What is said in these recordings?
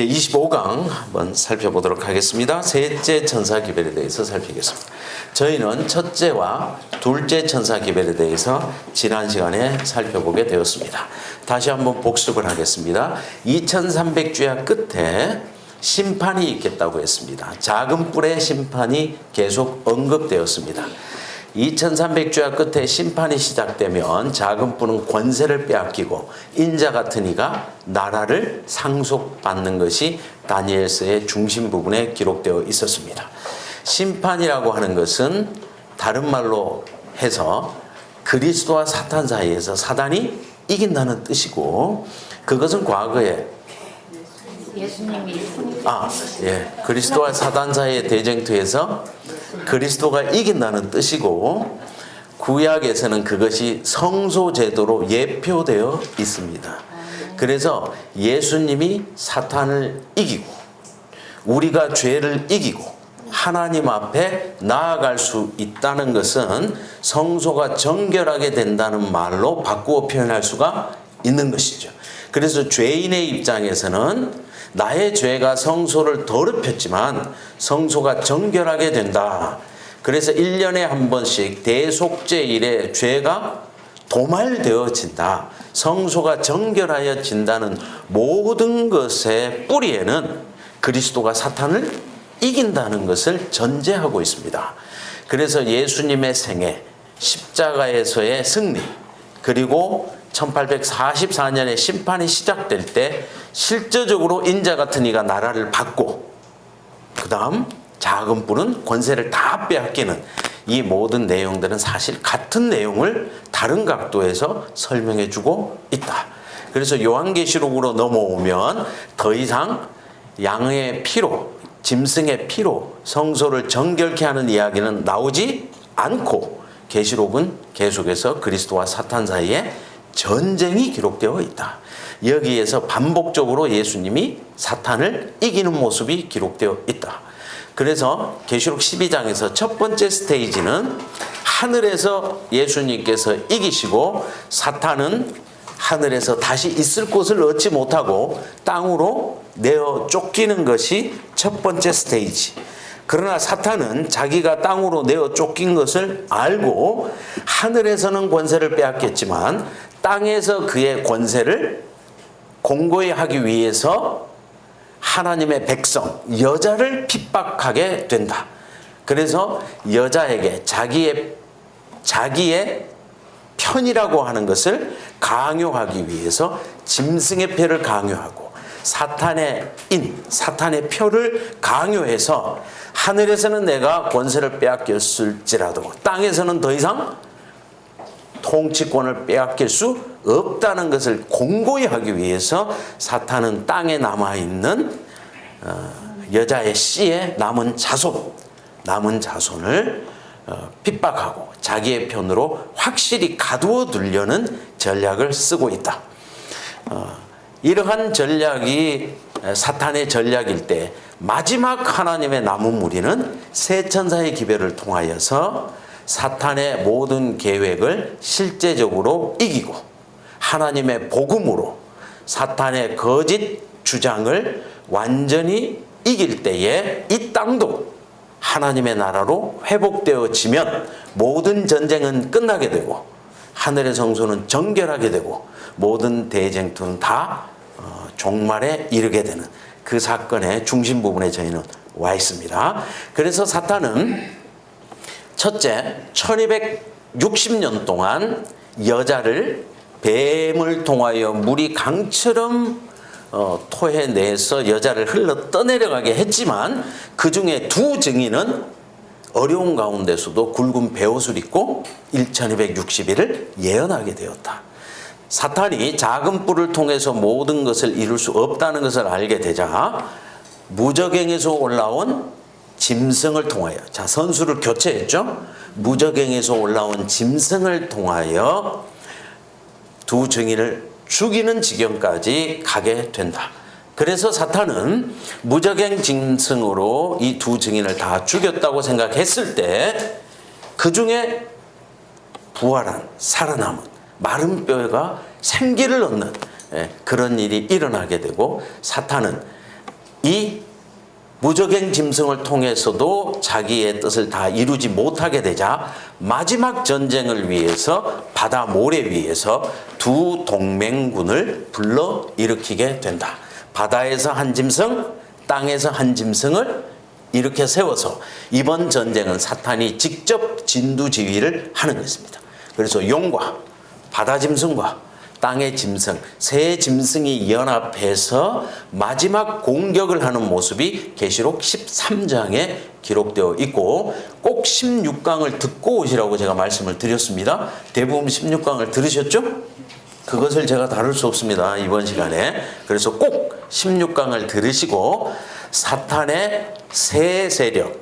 제25강 한번 살펴보도록 하겠습니다. 셋째 천사기별에 대해서 살피겠습니다. 저희는 첫째와 둘째 천사기별에 대해서 지난 시간에 살펴보게 되었습니다. 다시 한번 복습을 하겠습니다. 2300주야 끝에 심판이 있겠다고 했습니다. 작은 뿔의 심판이 계속 언급되었습니다. 2300주야 끝에 심판이 시작되면 작은 뿔은 권세를 빼앗기고 인자 같은 이가 나라를 상속받는 것이 다니엘서의 중심 부분에 기록되어 있었습니다. 심판이라고 하는 것은 다른 말로 해서 그리스도와 사탄 사이에서 사단이 이긴다는 뜻이고, 그것은 과거에 예수님이 그리스도와 사단 사이의 대쟁투에서 그리스도가 이긴다는 뜻이고, 구약에서는 그것이 성소제도로 예표되어 있습니다. 그래서 예수님이 사탄을 이기고 우리가 죄를 이기고 하나님 앞에 나아갈 수 있다는 것은 성소가 정결하게 된다는 말로 바꾸어 표현할 수가 있는 것이죠. 그래서 죄인의 입장에서는 나의 죄가 성소를 더럽혔지만 성소가 정결하게 된다. 그래서 1년에 한 번씩 대속죄일에 죄가 도말되어진다. 성소가 정결하여진다는 모든 것의 뿌리에는 그리스도가 사탄을 이긴다는 것을 전제하고 있습니다. 그래서 예수님의 생애, 십자가에서의 승리, 그리고 1844년에 심판이 시작될 때 실제적으로 인자 같은 이가 나라를 받고, 그 다음 작은 뿔은 권세를 다 빼앗기는 이 모든 내용들은 사실 같은 내용을 다른 각도에서 설명해 주고 있다. 그래서 요한계시록으로 넘어오면 더 이상 양의 피로, 짐승의 피로 성소를 정결케 하는 이야기는 나오지 않고, 계시록은 계속해서 그리스도와 사탄 사이에 전쟁이 기록되어 있다. 여기에서 반복적으로 예수님이 사탄을 이기는 모습이 기록되어 있다. 그래서 계시록 12장에서 첫 번째 스테이지는 하늘에서 예수님께서 이기시고 사탄은 하늘에서 다시 있을 곳을 얻지 못하고 땅으로 내어 쫓기는 것이 첫 번째 스테이지. 그러나 사탄은 자기가 땅으로 내어 쫓긴 것을 알고 하늘에서는 권세를 빼앗겼지만 땅에서 그의 권세를 공고히 하기 위해서 하나님의 백성, 여자를 핍박하게 된다. 그래서 여자에게 자기의 편이라고 하는 것을 강요하기 위해서 짐승의 표를 강요하고 사탄의 표를 강요해서 하늘에서는 내가 권세를 빼앗겼을지라도 땅에서는 더 이상 통치권을 빼앗길 수 없다는 것을 공고히 하기 위해서 사탄은 땅에 남아있는 여자의 씨의 남은 자손을 핍박하고 자기의 편으로 확실히 가두어 두려는 전략을 쓰고 있다. 이러한 전략이 사탄의 전략일 때 마지막 하나님의 남은 무리는 세 천사의 기별을 통하여서 사탄의 모든 계획을 실제적으로 이기고 하나님의 복음으로 사탄의 거짓 주장을 완전히 이길 때에 이 땅도 하나님의 나라로 회복되어지면 모든 전쟁은 끝나게 되고 하늘의 성소는 정결하게 되고 모든 대쟁투는 다 종말에 이르게 되는 그 사건의 중심 부분에 저희는 와 있습니다. 그래서 사탄은 첫째, 1260년 동안 여자를 뱀을 통하여 물이 강처럼 토해내서 여자를 흘러 떠내려가게 했지만 그 중에 두 증인은 어려운 가운데서도 굵은 베옷을 입고 1260일을 예언하게 되었다. 사탄이 작은 뿔을 통해서 모든 것을 이룰 수 없다는 것을 알게 되자 무저갱에서 올라온 짐승을 통하여, 자, 선수를 교체했죠. 무저갱에서 올라온 짐승을 통하여 두 증인을 죽이는 지경까지 가게 된다. 그래서 사탄은 무저갱 짐승으로 이 두 증인을 다 죽였다고 생각했을 때 그 중에 부활한, 살아남은 마른 뼈가 생기를 얻는 그런 일이 일어나게 되고 사탄은 이 무적행 짐승을 통해서도 자기의 뜻을 다 이루지 못하게 되자 마지막 전쟁을 위해서 바다 모래 위에서 두 동맹군을 불러 일으키게 된다. 바다에서 한 짐승, 땅에서 한 짐승을 이렇게 세워서 이번 전쟁은 사탄이 직접 진두지휘를 하는 것입니다. 그래서 용과 바다 짐승과 땅의 짐승, 세 짐승이 연합해서 마지막 공격을 하는 모습이 계시록 13장에 기록되어 있고, 꼭 16강을 듣고 오시라고 제가 말씀을 드렸습니다. 대부분 16강을 들으셨죠? 그것을 제가 다룰 수 없습니다, 이번 시간에. 그래서 꼭 16강을 들으시고 사탄의 새 세력,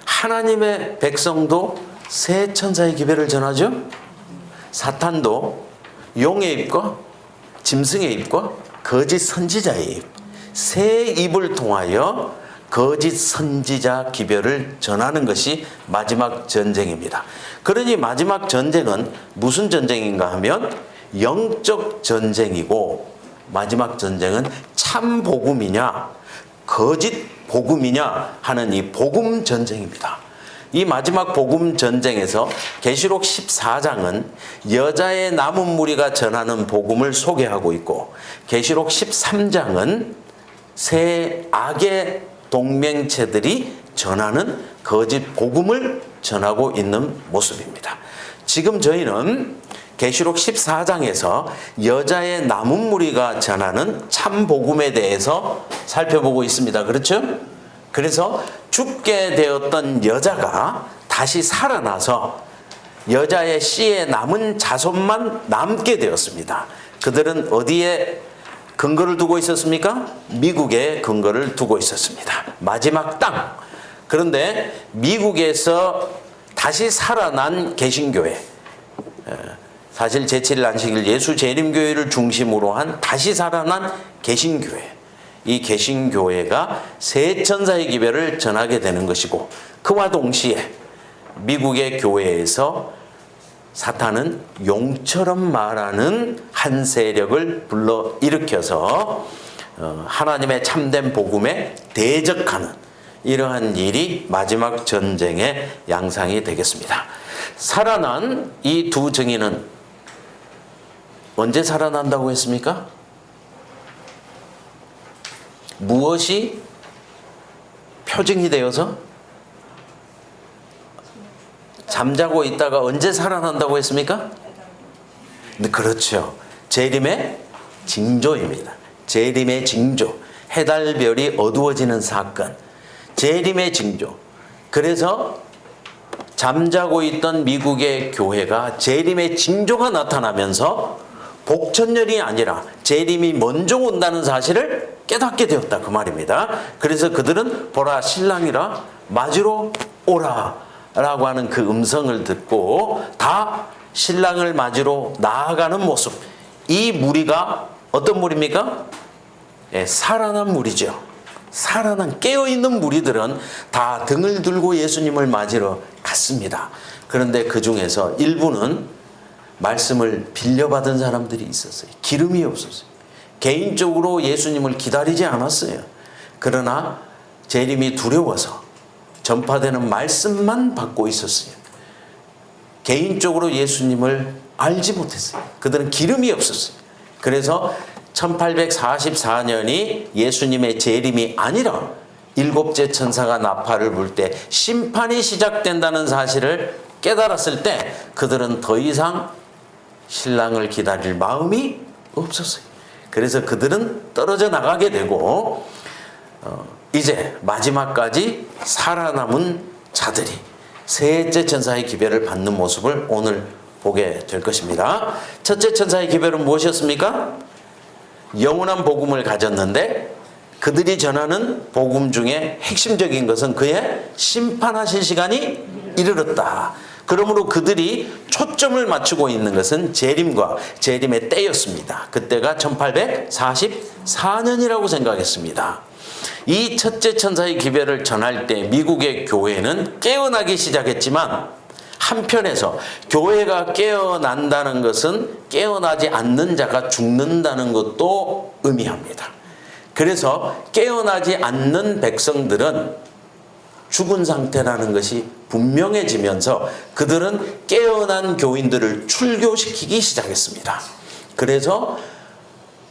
하나님의 백성도 새 천사의 기별을 전하죠. 사탄도 용의 입과 짐승의 입과 거짓 선지자의 입, 새 입을 통하여 거짓 선지자 기별을 전하는 것이 마지막 전쟁입니다. 그러니 마지막 전쟁은 무슨 전쟁인가 하면 영적 전쟁이고, 마지막 전쟁은 참 복음이냐 거짓 복음이냐 하는 이 복음 전쟁입니다. 이 마지막 복음 전쟁에서 계시록 14장은 여자의 남은 무리가 전하는 복음을 소개하고 있고, 계시록 13장은 새 악의 동맹체들이 전하는 거짓 복음을 전하고 있는 모습입니다. 지금 저희는 계시록 14장에서 여자의 남은 무리가 전하는 참 복음에 대해서 살펴보고 있습니다. 그렇죠? 그래서 죽게 되었던 여자가 다시 살아나서 여자의 씨에 남은 자손만 남게 되었습니다. 그들은 어디에 근거를 두고 있었습니까? 미국에 근거를 두고 있었습니다. 마지막 땅. 그런데 미국에서 다시 살아난 개신교회, 사실 제7일 안식일 예수 재림교회를 중심으로 한 다시 살아난 개신교회, 이 개신교회가 새 천사의 기별을 전하게 되는 것이고, 그와 동시에 미국의 교회에서 사탄은 용처럼 말하는 한 세력을 불러 일으켜서 하나님의 참된 복음에 대적하는 이러한 일이 마지막 전쟁의 양상이 되겠습니다. 살아난 이 두 증인은 언제 살아난다고 했습니까? 무엇이 표징이 되어서? 잠자고 있다가 언제 살아난다고 했습니까? 네, 그렇죠. 재림의 징조입니다. 재림의 징조. 해달별이 어두워지는 사건. 재림의 징조. 그래서 잠자고 있던 미국의 교회가 재림의 징조가 나타나면서 복천열이 아니라 재림이 먼저 온다는 사실을 깨닫게 되었다, 그 말입니다. 그래서 그들은 보라 신랑이라 맞으러 오라 라고 하는 그 음성을 듣고 다 신랑을 맞으러 나아가는 모습. 이 무리가 어떤 무리입니까? 살아난 무리죠. 살아난 깨어있는 무리들은 다 등을 들고 예수님을 맞으러 갔습니다. 그런데 그 중에서 일부는 말씀을 빌려받은 사람들이 있었어요. 기름이 없었어요. 개인적으로 예수님을 기다리지 않았어요. 그러나 재림이 두려워서 전파되는 말씀만 받고 있었어요. 개인적으로 예수님을 알지 못했어요. 그들은 기름이 없었어요. 그래서 1844년이 예수님의 재림이 아니라 일곱째 천사가 나팔을 불 때 심판이 시작된다는 사실을 깨달았을 때 그들은 더 이상 신랑을 기다릴 마음이 없었어요. 그래서 그들은 떨어져 나가게 되고 이제 마지막까지 살아남은 자들이 셋째 천사의 기별을 받는 모습을 오늘 보게 될 것입니다. 첫째 천사의 기별은 무엇이었습니까? 영원한 복음을 가졌는데 그들이 전하는 복음 중에 핵심적인 것은 그의 심판하실 시간이 이르렀다. 그러므로 그들이 초점을 맞추고 있는 것은 재림과 재림의 때였습니다. 그때가 1844년이라고 생각했습니다. 이 첫째 천사의 기별을 전할 때 미국의 교회는 깨어나기 시작했지만, 한편에서 교회가 깨어난다는 것은 깨어나지 않는 자가 죽는다는 것도 의미합니다. 그래서 깨어나지 않는 백성들은 죽은 상태라는 것이 분명해지면서 그들은 깨어난 교인들을 출교시키기 시작했습니다. 그래서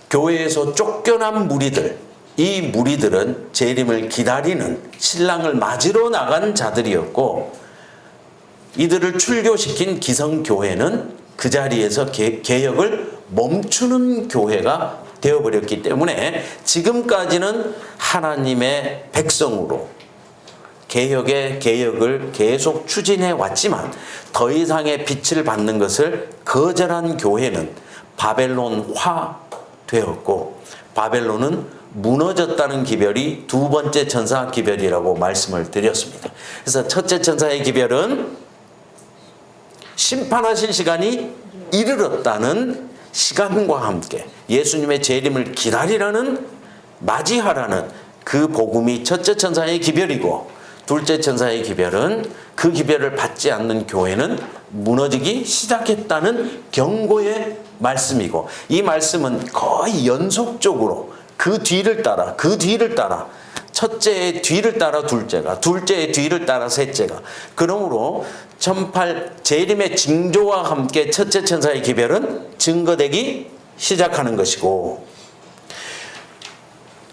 교회에서 쫓겨난 무리들, 이 무리들은 재림을 기다리는 신랑을 맞으러 나간 자들이었고, 이들을 출교시킨 기성교회는 그 자리에서 개혁을 멈추는 교회가 되어버렸기 때문에 지금까지는 하나님의 백성으로 개혁을 계속 추진해 왔지만 더 이상의 빛을 받는 것을 거절한 교회는 바벨론화 되었고, 바벨론은 무너졌다는 기별이 두 번째 천사 기별이라고 말씀을 드렸습니다. 그래서 첫째 천사의 기별은 심판하실 시간이 이르렀다는 시간과 함께 예수님의 재림을 기다리라는, 맞이하라는 그 복음이 첫째 천사의 기별이고, 둘째 천사의 기별은 그 기별을 받지 않는 교회는 무너지기 시작했다는 경고의 말씀이고, 이 말씀은 거의 연속적으로 그 뒤를 따라 첫째의 뒤를 따라 둘째가, 둘째의 뒤를 따라 셋째가, 그러므로 재림의 징조와 함께 첫째 천사의 기별은 증거되기 시작하는 것이고,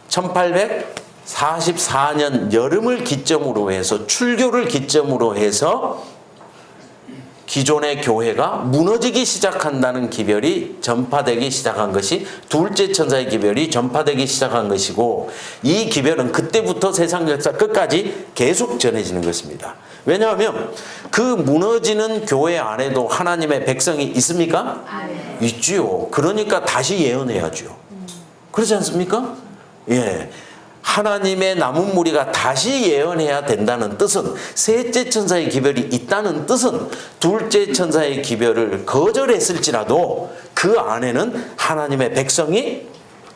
1844년 여름을 기점으로 해서, 출교를 기점으로 해서 기존의 교회가 무너지기 시작한다는 기별이 전파되기 시작한 것이 둘째 천사의 기별이 전파되기 시작한 것이고, 이 기별은 그때부터 세상 역사 끝까지 계속 전해지는 것입니다. 왜냐하면 그 무너지는 교회 안에도 하나님의 백성이 있습니까? 있지요. 그러니까 다시 예언해야죠. 그렇지 않습니까? 예. 하나님의 남은 무리가 다시 예언해야 된다는 뜻은, 셋째 천사의 기별이 있다는 뜻은 둘째 천사의 기별을 거절했을지라도 그 안에는 하나님의 백성이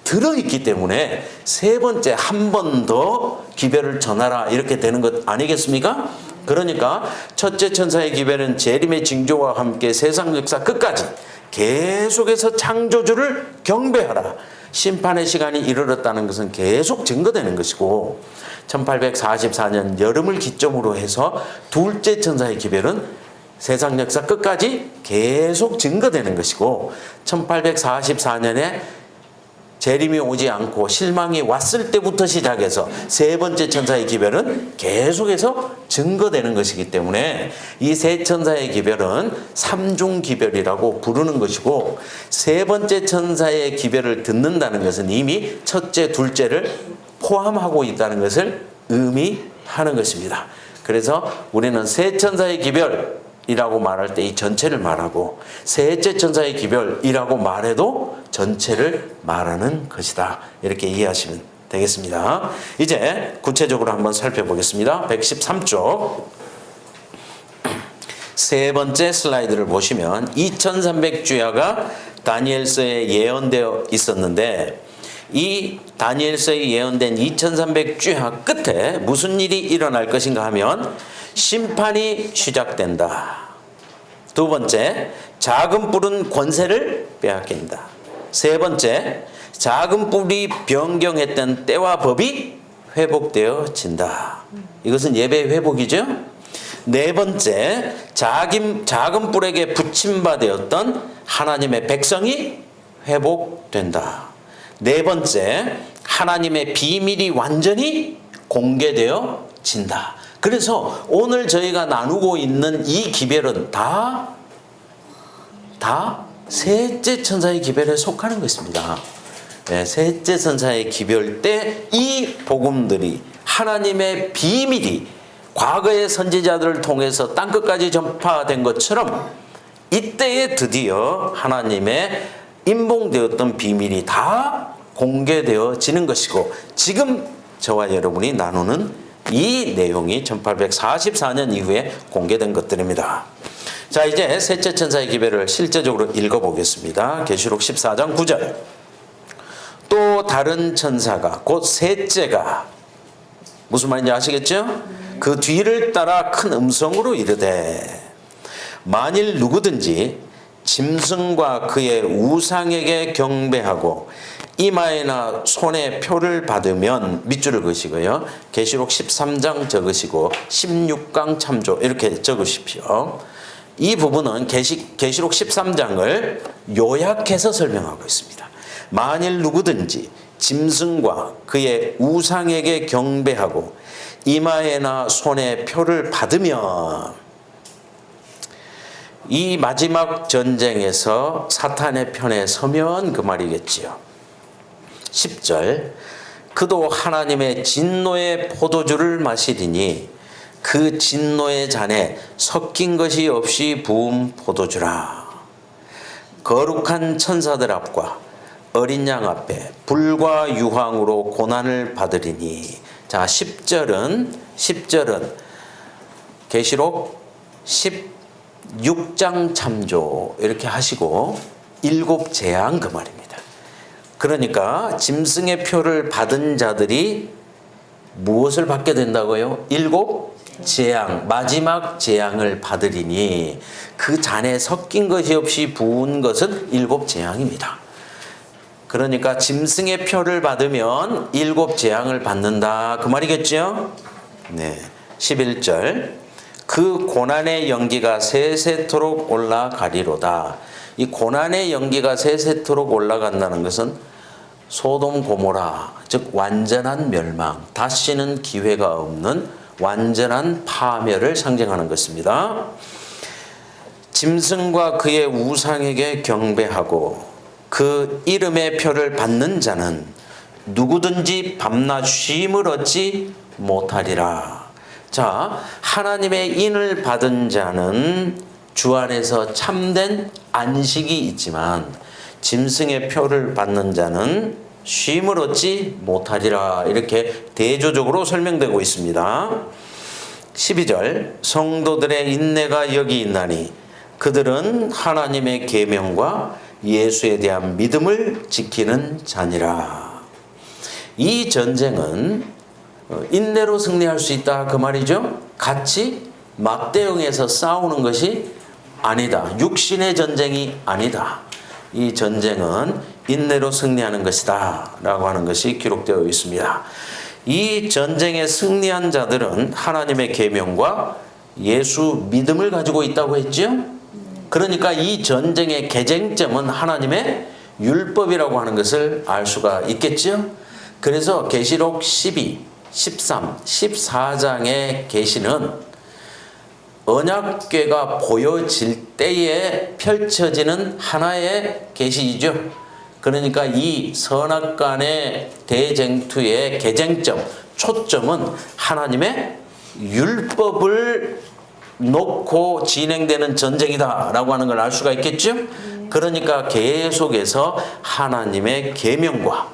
들어있기 때문에 세 번째 한 번 더 기별을 전하라, 이렇게 되는 것 아니겠습니까? 그러니까 첫째 천사의 기별은 재림의 징조와 함께 세상 역사 끝까지 계속해서 창조주를 경배하라, 심판의 시간이 이르렀다는 것은 계속 증거되는 것이고, 1844년 여름을 기점으로 해서 둘째 천사의 기별은 세상 역사 끝까지 계속 증거되는 것이고, 1844년에 재림이 오지 않고 실망이 왔을 때부터 시작해서 세 번째 천사의 기별은 계속해서 증거되는 것이기 때문에 이 세 천사의 기별은 삼중 기별이라고 부르는 것이고, 세 번째 천사의 기별을 듣는다는 것은 이미 첫째, 둘째를 포함하고 있다는 것을 의미하는 것입니다. 그래서 우리는 세 천사의 기별이라고 말할 때 이 전체를 말하고, 셋째 천사의 기별이라고 말해도 전체를 말하는 것이다, 이렇게 이해하시면 되겠습니다. 이제 구체적으로 한번 살펴보겠습니다. 113쪽 세 번째 슬라이드를 보시면 2300주야가 다니엘서에 예언되어 있었는데, 이 다니엘서에 예언된 2300주야 끝에 무슨 일이 일어날 것인가 하면 심판이 시작된다. 두 번째, 작은 뿔은 권세를 빼앗긴다. 세 번째, 작은 뿔이 변경했던 때와 법이 회복되어진다. 이것은 예배의 회복이죠. 네 번째, 작은 뿔에게 붙임바되었던 하나님의 백성이 회복된다. 네 번째, 하나님의 비밀이 완전히 공개되어진다. 그래서 오늘 저희가 나누고 있는 이 기별은 다 셋째 천사의 기별에 속하는 것입니다. 네, 셋째 천사의 기별 때 이 복음들이, 하나님의 비밀이 과거의 선지자들을 통해서 땅끝까지 전파된 것처럼 이때에 드디어 하나님의 인봉되었던 비밀이 다 공개되어지는 것이고, 지금 저와 여러분이 나누는 이 내용이 1844년 이후에 공개된 것들입니다. 자, 이제 셋째 천사의 기별을 실제적으로 읽어보겠습니다. 계시록 14장 9절. 또 다른 천사가, 곧 셋째가, 무슨 말인지 아시겠죠? 그 뒤를 따라 큰 음성으로 이르되, 만일 누구든지 짐승과 그의 우상에게 경배하고 이마에나 손에 표를 받으면 밑줄을 그으시고요. 계시록 13장 적으시고 16강 참조 이렇게 적으십시오. 이 부분은 계시록 13장을 요약해서 설명하고 있습니다. 만일 누구든지 짐승과 그의 우상에게 경배하고 이마에나 손에 표를 받으면 이 마지막 전쟁에서 사탄의 편에 서면 그 말이겠지요. 10절 그도 하나님의 진노의 포도주를 마시리니 그 진노의 잔에 섞인 것이 없이 부은 포도주라. 거룩한 천사들 앞과 어린 양 앞에 불과 유황으로 고난을 받으리니. 자, 10절은 계시록 16장 참조 이렇게 하시고 7재앙 그 말입니다. 그러니까 짐승의 표를 받은 자들이 무엇을 받게 된다고요? 7재앙, 마지막 재앙을 받으리니 그 잔에 섞인 것이 없이 부은 것은 7재앙입니다. 그러니까 짐승의 표를 받으면 7재앙을 받는다 그 말이겠죠? 네. 11절 그 고난의 연기가 세세토록 올라가리로다. 이 고난의 연기가 세세토록 올라간다는 것은 소돔 고모라, 즉 완전한 멸망, 다시는 기회가 없는 완전한 파멸을 상징하는 것입니다. 짐승과 그의 우상에게 경배하고 그 이름의 표를 받는 자는 누구든지 밤낮 쉼을 얻지 못하리라. 자, 하나님의 인을 받은 자는 주 안에서 참된 안식이 있지만 짐승의 표를 받는 자는 쉼을 얻지 못하리라. 이렇게 대조적으로 설명되고 있습니다. 12절 성도들의 인내가 여기 있나니 그들은 하나님의 계명과 예수에 대한 믿음을 지키는 자니라. 이 전쟁은 인내로 승리할 수 있다 그 말이죠. 같이 맞대응해서 싸우는 것이 아니다. 육신의 전쟁이 아니다. 이 전쟁은 인내로 승리하는 것이다 라고 하는 것이 기록되어 있습니다. 이 전쟁에 승리한 자들은 하나님의 계명과 예수 믿음을 가지고 있다고 했죠. 그러니까 이 전쟁의 개쟁점은 하나님의 율법이라고 하는 것을 알 수가 있겠죠. 그래서 계시록 12, 13, 14장의 계시는 언약궤가 보여질 때에 펼쳐지는 하나의 계시이죠. 그러니까 이 선악간의 대쟁투의 개쟁점, 초점은 하나님의 율법을 놓고 진행되는 전쟁이다 라고 하는 걸 알 수가 있겠죠. 그러니까 계속해서 하나님의 계명과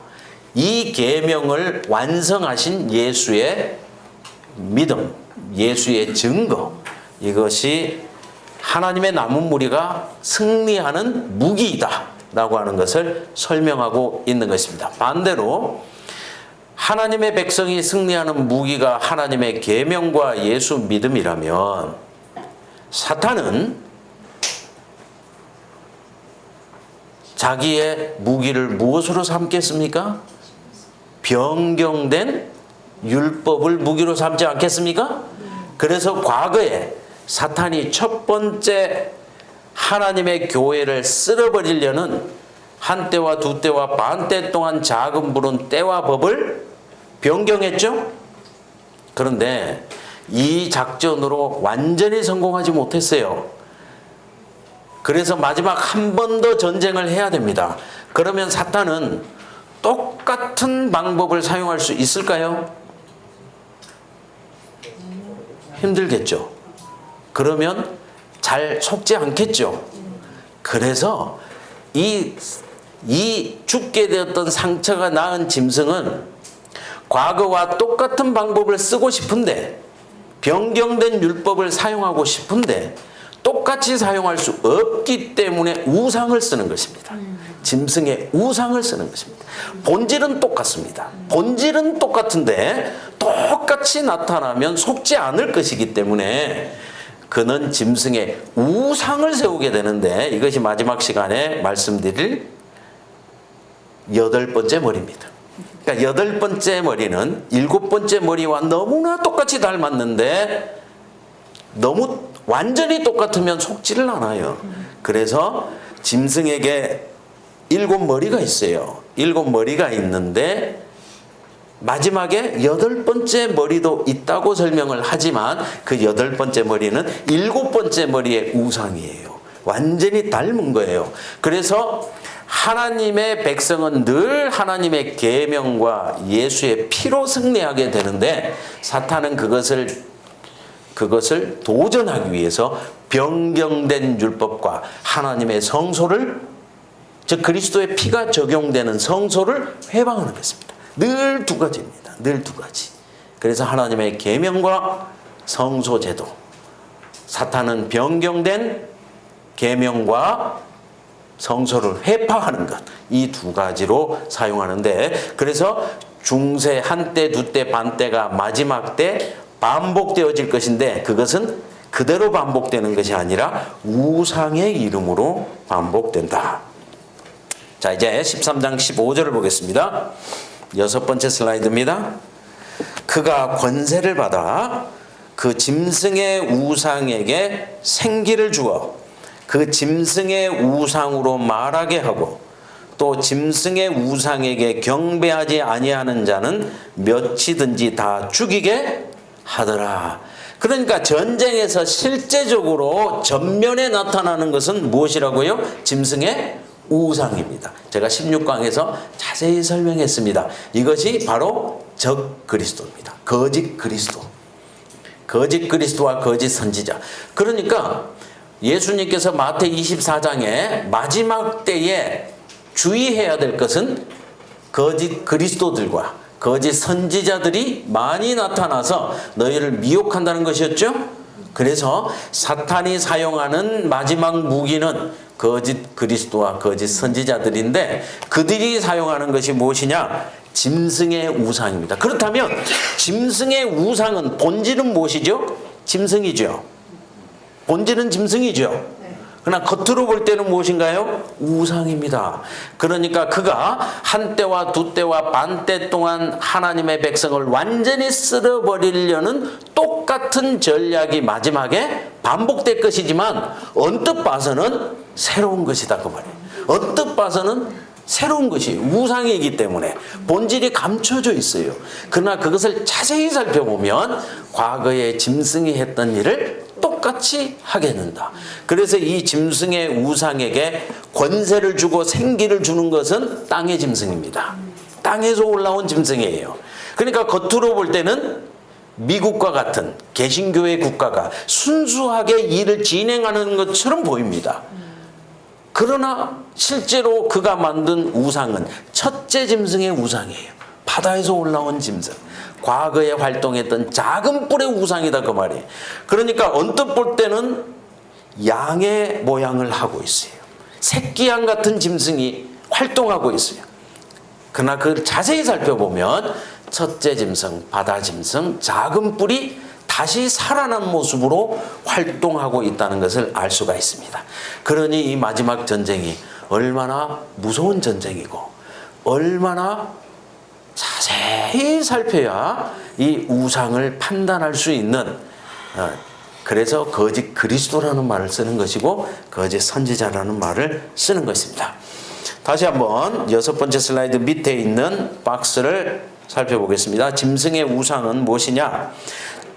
이 계명을 완성하신 예수의 믿음, 예수의 증거, 이것이 하나님의 남은 무리가 승리하는 무기이다 라고 하는 것을 설명하고 있는 것입니다. 반대로 하나님의 백성이 승리하는 무기가 하나님의 계명과 예수 믿음이라면 사탄은 자기의 무기를 무엇으로 삼겠습니까? 변경된 율법을 무기로 삼지 않겠습니까? 그래서 과거에 사탄이 첫 번째 하나님의 교회를 쓸어버리려는 한 때와 두 때와 반 때 동안 작은 불은 때와 법을 변경했죠. 그런데 이 작전으로 완전히 성공하지 못했어요. 그래서 마지막 한 번 더 전쟁을 해야 됩니다. 그러면 사탄은 똑같은 방법을 사용할 수 있을까요? 힘들겠죠. 그러면 잘 속지 않겠죠. 그래서 이 죽게 되었던 상처가 나은 짐승은 과거와 똑같은 방법을 쓰고 싶은데, 변경된 율법을 사용하고 싶은데 똑같이 사용할 수 없기 때문에 우상을 쓰는 것입니다. 짐승의 우상을 쓰는 것입니다. 본질은 똑같습니다. 본질은 똑같은데 똑같이 나타나면 속지 않을 것이기 때문에 그는 짐승의 우상을 세우게 되는데, 이것이 마지막 시간에 말씀드릴 여덟 번째 머리입니다. 그러니까 여덟 번째 머리는 일곱 번째 머리와 너무나 똑같이 닮았는데 너무 완전히 똑같으면 속지를 않아요. 그래서 짐승에게 일곱 머리가 있어요. 일곱 머리가 있는데 마지막에 여덟 번째 머리도 있다고 설명을 하지만 그 여덟 번째 머리는 일곱 번째 머리의 우상이에요. 완전히 닮은 거예요. 그래서 하나님의 백성은 늘 하나님의 계명과 예수의 피로 승리하게 되는데 사탄은 그것을 도전하기 위해서 변경된 율법과 하나님의 성소를, 즉 그리스도의 피가 적용되는 성소를 회방하는 것입니다. 늘 두 가지입니다. 늘 두 가지. 그래서 하나님의 계명과 성소 제도, 사탄은 변경된 계명과 성소를 회파하는 것, 이 두 가지로 사용하는데, 그래서 중세 한때, 두때, 반때가 마지막 때 반복되어질 것인데 그것은 그대로 반복되는 것이 아니라 우상의 이름으로 반복된다. 자, 이제 13장 15절을 보겠습니다. 여섯 번째 슬라이드입니다. 그가 권세를 받아 그 짐승의 우상에게 생기를 주어 그 짐승의 우상으로 말하게 하고 또 짐승의 우상에게 경배하지 아니하는 자는 몇이든지 다 죽이게 하더라. 그러니까 전쟁에서 실제적으로 전면에 나타나는 것은 무엇이라고요? 짐승의 우상입니다. 제가 16강에서 자세히 설명했습니다. 이것이 바로 적 그리스도입니다. 거짓 그리스도. 거짓 그리스도와 거짓 선지자. 그러니까 예수님께서 마태 24장에 마지막 때에 주의해야 될 것은 거짓 그리스도들과 거짓 선지자들이 많이 나타나서 너희를 미혹한다는 것이었죠. 그래서 사탄이 사용하는 마지막 무기는 거짓 그리스도와 거짓 선지자들인데 그들이 사용하는 것이 무엇이냐? 짐승의 우상입니다. 그렇다면 짐승의 우상은 본질은 무엇이죠? 짐승이죠. 본질은 짐승이죠. 그러나 겉으로 볼 때는 무엇인가요? 우상입니다. 그러니까 그가 한때와 두때와 반때 동안 하나님의 백성을 완전히 쓸어버리려는 똑같은 전략이 마지막에 반복될 것이지만 언뜻 봐서는 새로운 것이다 그 말이에요. 언뜻 봐서는 새로운 것이 우상이기 때문에 본질이 감춰져 있어요. 그러나 그것을 자세히 살펴보면 과거에 짐승이 했던 일을 똑같이 하게 된다. 그래서 이 짐승의 우상에게 권세를 주고 생기를 주는 것은 땅의 짐승입니다. 땅에서 올라온 짐승이에요. 그러니까 겉으로 볼 때는 미국과 같은 개신교의 국가가 순수하게 일을 진행하는 것처럼 보입니다. 그러나 실제로 그가 만든 우상은 첫째 짐승의 우상이에요. 바다에서 올라온 짐승. 과거에 활동했던 작은 뿔의 우상이다 그 말이에요. 그러니까 언뜻 볼 때는 양의 모양을 하고 있어요. 새끼양 같은 짐승이 활동하고 있어요. 그러나 그걸 자세히 살펴보면 첫째 짐승, 바다 짐승, 작은 뿔이 다시 살아난 모습으로 활동하고 있다는 것을 알 수가 있습니다. 그러니 이 마지막 전쟁이 얼마나 무서운 전쟁이고 얼마나 자세히 살펴야 이 우상을 판단할 수 있는, 그래서 거짓 그리스도라는 말을 쓰는 것이고 거짓 선지자라는 말을 쓰는 것입니다. 다시 한번 여섯 번째 슬라이드 밑에 있는 박스를 살펴보겠습니다. 짐승의 우상은 무엇이냐?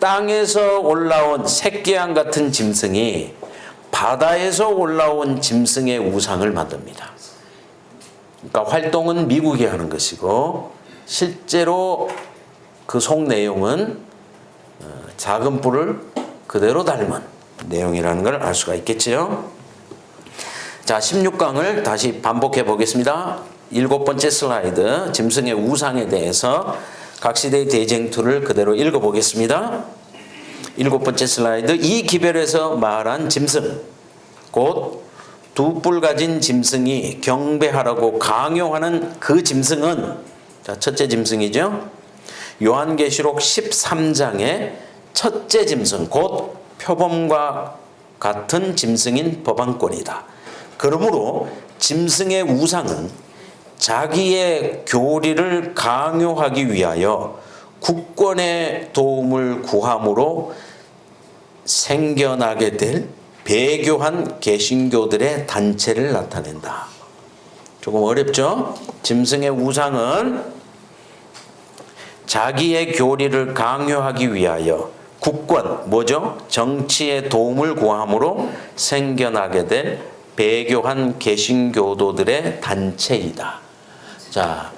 땅에서 올라온 새끼양 같은 짐승이 바다에서 올라온 짐승의 우상을 만듭니다. 그러니까 활동은 미국이 하는 것이고 실제로 그 속 내용은 작은 뿔을 그대로 닮은 내용이라는 걸 알 수가 있겠죠. 자, 16강을 다시 반복해 보겠습니다. 일곱 번째 슬라이드, 짐승의 우상에 대해서 각 시대의 대쟁투를 그대로 읽어 보겠습니다. 일곱 번째 슬라이드, 이 기별에서 말한 짐승, 곧 두 뿔 가진 짐승이 경배하라고 강요하는 그 짐승은, 자, 첫째 짐승이죠. 요한계시록 13장의 첫째 짐승, 곧 표범과 같은 짐승인 법왕권이다. 그러므로 짐승의 우상은 자기의 교리를 강요하기 위하여 국권의 도움을 구함으로 생겨나게 될 배교한 개신교들의 단체를 나타낸다. 조금 어렵죠? 짐승의 우상은 자기의 교리를 강요하기 위하여 국권, 뭐죠? 정치의 도움을 구함으로 생겨나게 될 배교한 개신교도들의 단체이다. 자,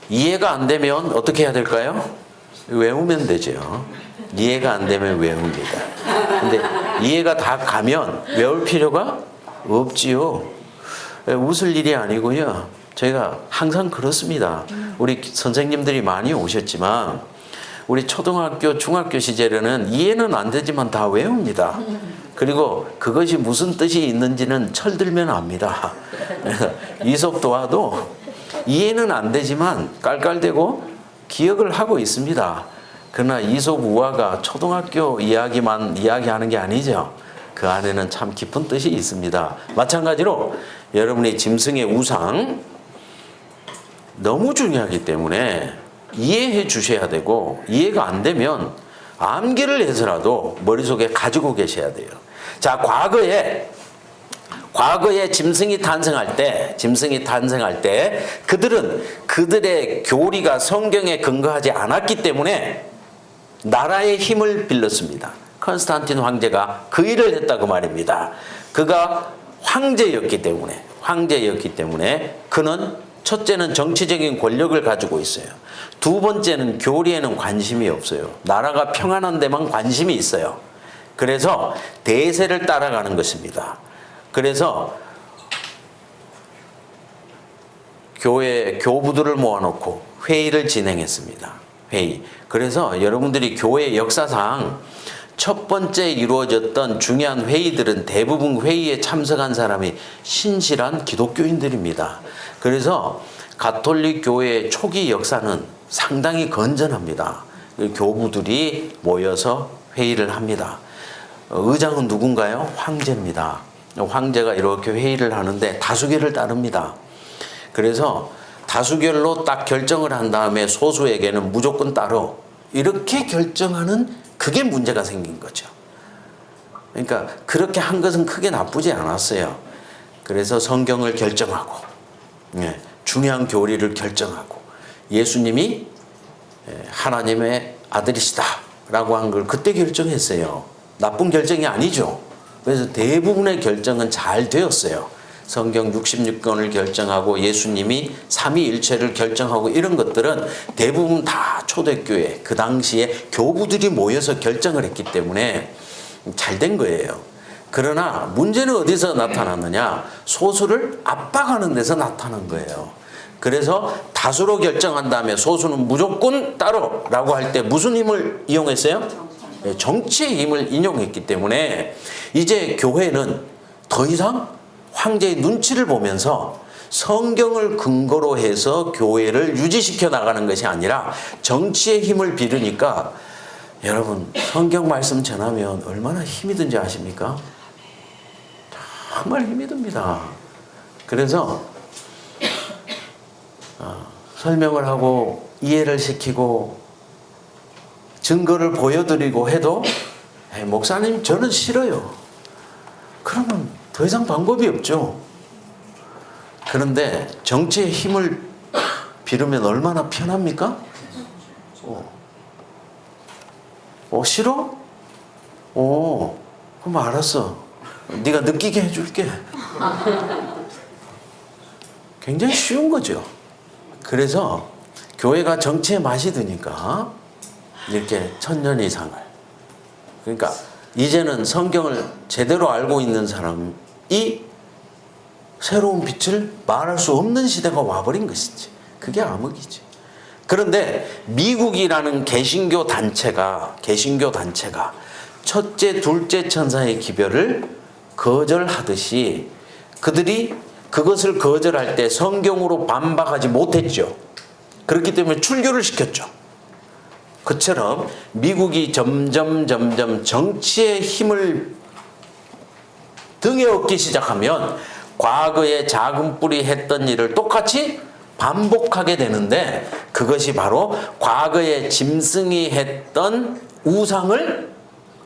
이해가 안 되면 어떻게 해야 될까요? 외우면 되죠. 이해가 안 되면 외웁니다. 근데 이해가 다 가면 외울 필요가 없지요. 웃을 일이 아니고요. 저희가 항상 그렇습니다. 우리 선생님들이 많이 오셨지만 우리 초등학교, 중학교 시절에는 이해는 안 되지만 다 외웁니다. 그리고 그것이 무슨 뜻이 있는지는 철들면 압니다. 이솝 도화도 이해는 안 되지만 깔깔대고 기억을 하고 있습니다. 그러나 이솝 우화가 초등학교 이야기만 이야기하는 게 아니죠. 그 안에는 참 깊은 뜻이 있습니다. 마찬가지로 여러분이 짐승의 우상 너무 중요하기 때문에 이해해 주셔야 되고, 이해가 안 되면 암기를 해서라도 머릿속에 가지고 계셔야 돼요. 자, 과거에 짐승이 탄생할 때 그들은 그들의 교리가 성경에 근거하지 않았기 때문에 나라의 힘을 빌렸습니다. 컨스탄틴 황제가 그 일을 했다고 말입니다. 그가 황제였기 때문에 그는 첫째는 정치적인 권력을 가지고 있어요. 두 번째는 교리에는 관심이 없어요. 나라가 평안한 데만 관심이 있어요. 그래서 대세를 따라가는 것입니다. 그래서 교부들을 모아놓고 회의를 진행했습니다. 그래서 여러분들이 교회 역사상 첫 번째 이루어졌던 중요한 회의들은 대부분 회의에 참석한 사람이 신실한 기독교인들입니다. 그래서 가톨릭 교회의 초기 역사는 상당히 건전합니다. 교부들이 모여서 회의를 합니다. 의장은 누군가요? 황제입니다. 황제가 이렇게 회의를 하는데 다수결을 따릅니다. 그래서 다수결로 딱 결정을 한 다음에 소수에게는 무조건 따로 이렇게 결정하는 그게 문제가 생긴 거죠. 그러니까 그렇게 한 것은 크게 나쁘지 않았어요. 그래서 성경을 결정하고 중요한 교리를 결정하고 예수님이 하나님의 아들이시다 라고 한 걸 그때 결정했어요. 나쁜 결정이 아니죠. 그래서 대부분의 결정은 잘 되었어요. 성경 66권을 결정하고 예수님이 삼위일체를 결정하고 이런 것들은 대부분 다 초대교회 그 당시에 교부들이 모여서 결정을 했기 때문에 잘 된 거예요. 그러나 문제는 어디서 나타났느냐? 소수를 압박하는 데서 나타난 거예요. 그래서 다수로 결정한 다음에 소수는 무조건 따로라고 할 때 무슨 힘을 이용했어요? 정치의 힘을 인용했기 때문에 이제 교회는 더 이상 황제의 눈치를 보면서 성경을 근거로 해서 교회를 유지시켜 나가는 것이 아니라 정치의 힘을 빌으니까 여러분 성경 말씀 전하면 얼마나 힘이 든지 아십니까? 정말 힘이 듭니다. 그래서 설명을 하고 이해를 시키고 증거를 보여드리고 해도 목사님 저는 싫어요. 그러면 더 이상 방법이 없죠. 그런데 정치의 힘을 빌으면 얼마나 편합니까? 싫어? 그럼 알았어. 네가 느끼게 해줄게. 굉장히 쉬운 거죠. 그래서 교회가 정치에 맛이 드니까 이렇게 1000년 이상을, 그러니까 이제는 성경을 제대로 알고 있는 사람이 새로운 빛을 말할 수 없는 시대가 와버린 것이지. 그게 암흑이지. 그런데 미국이라는 개신교 단체가 첫째, 둘째 천사의 기별을 거절하듯이 그들이 그것을 거절할 때 성경으로 반박하지 못했죠. 그렇기 때문에 출교를 시켰죠. 그처럼 미국이 점점 정치의 힘을 등에 업기 시작하면 과거에 작은 뿔이 했던 일을 똑같이 반복하게 되는데, 그것이 바로 과거에 짐승이 했던 우상을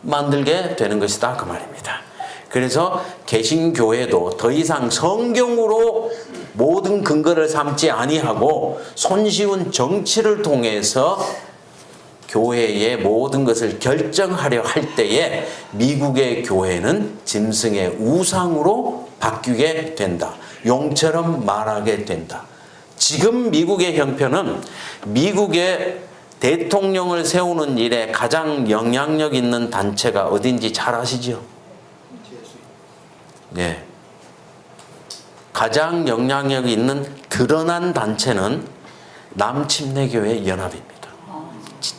만들게 되는 것이다, 그 말입니다. 그래서 개신교회도 더 이상 성경으로 모든 근거를 삼지 아니하고 손쉬운 정치를 통해서 교회의 모든 것을 결정하려 할 때에 미국의 교회는 짐승의 우상으로 바뀌게 된다. 용처럼 말하게 된다. 지금 미국의 형편은 미국의 대통령을 세우는 일에 가장 영향력 있는 단체가 어딘지 잘 아시죠? 네. 가장 영향력 있는 드러난 단체는 남침례교회 연합입니다.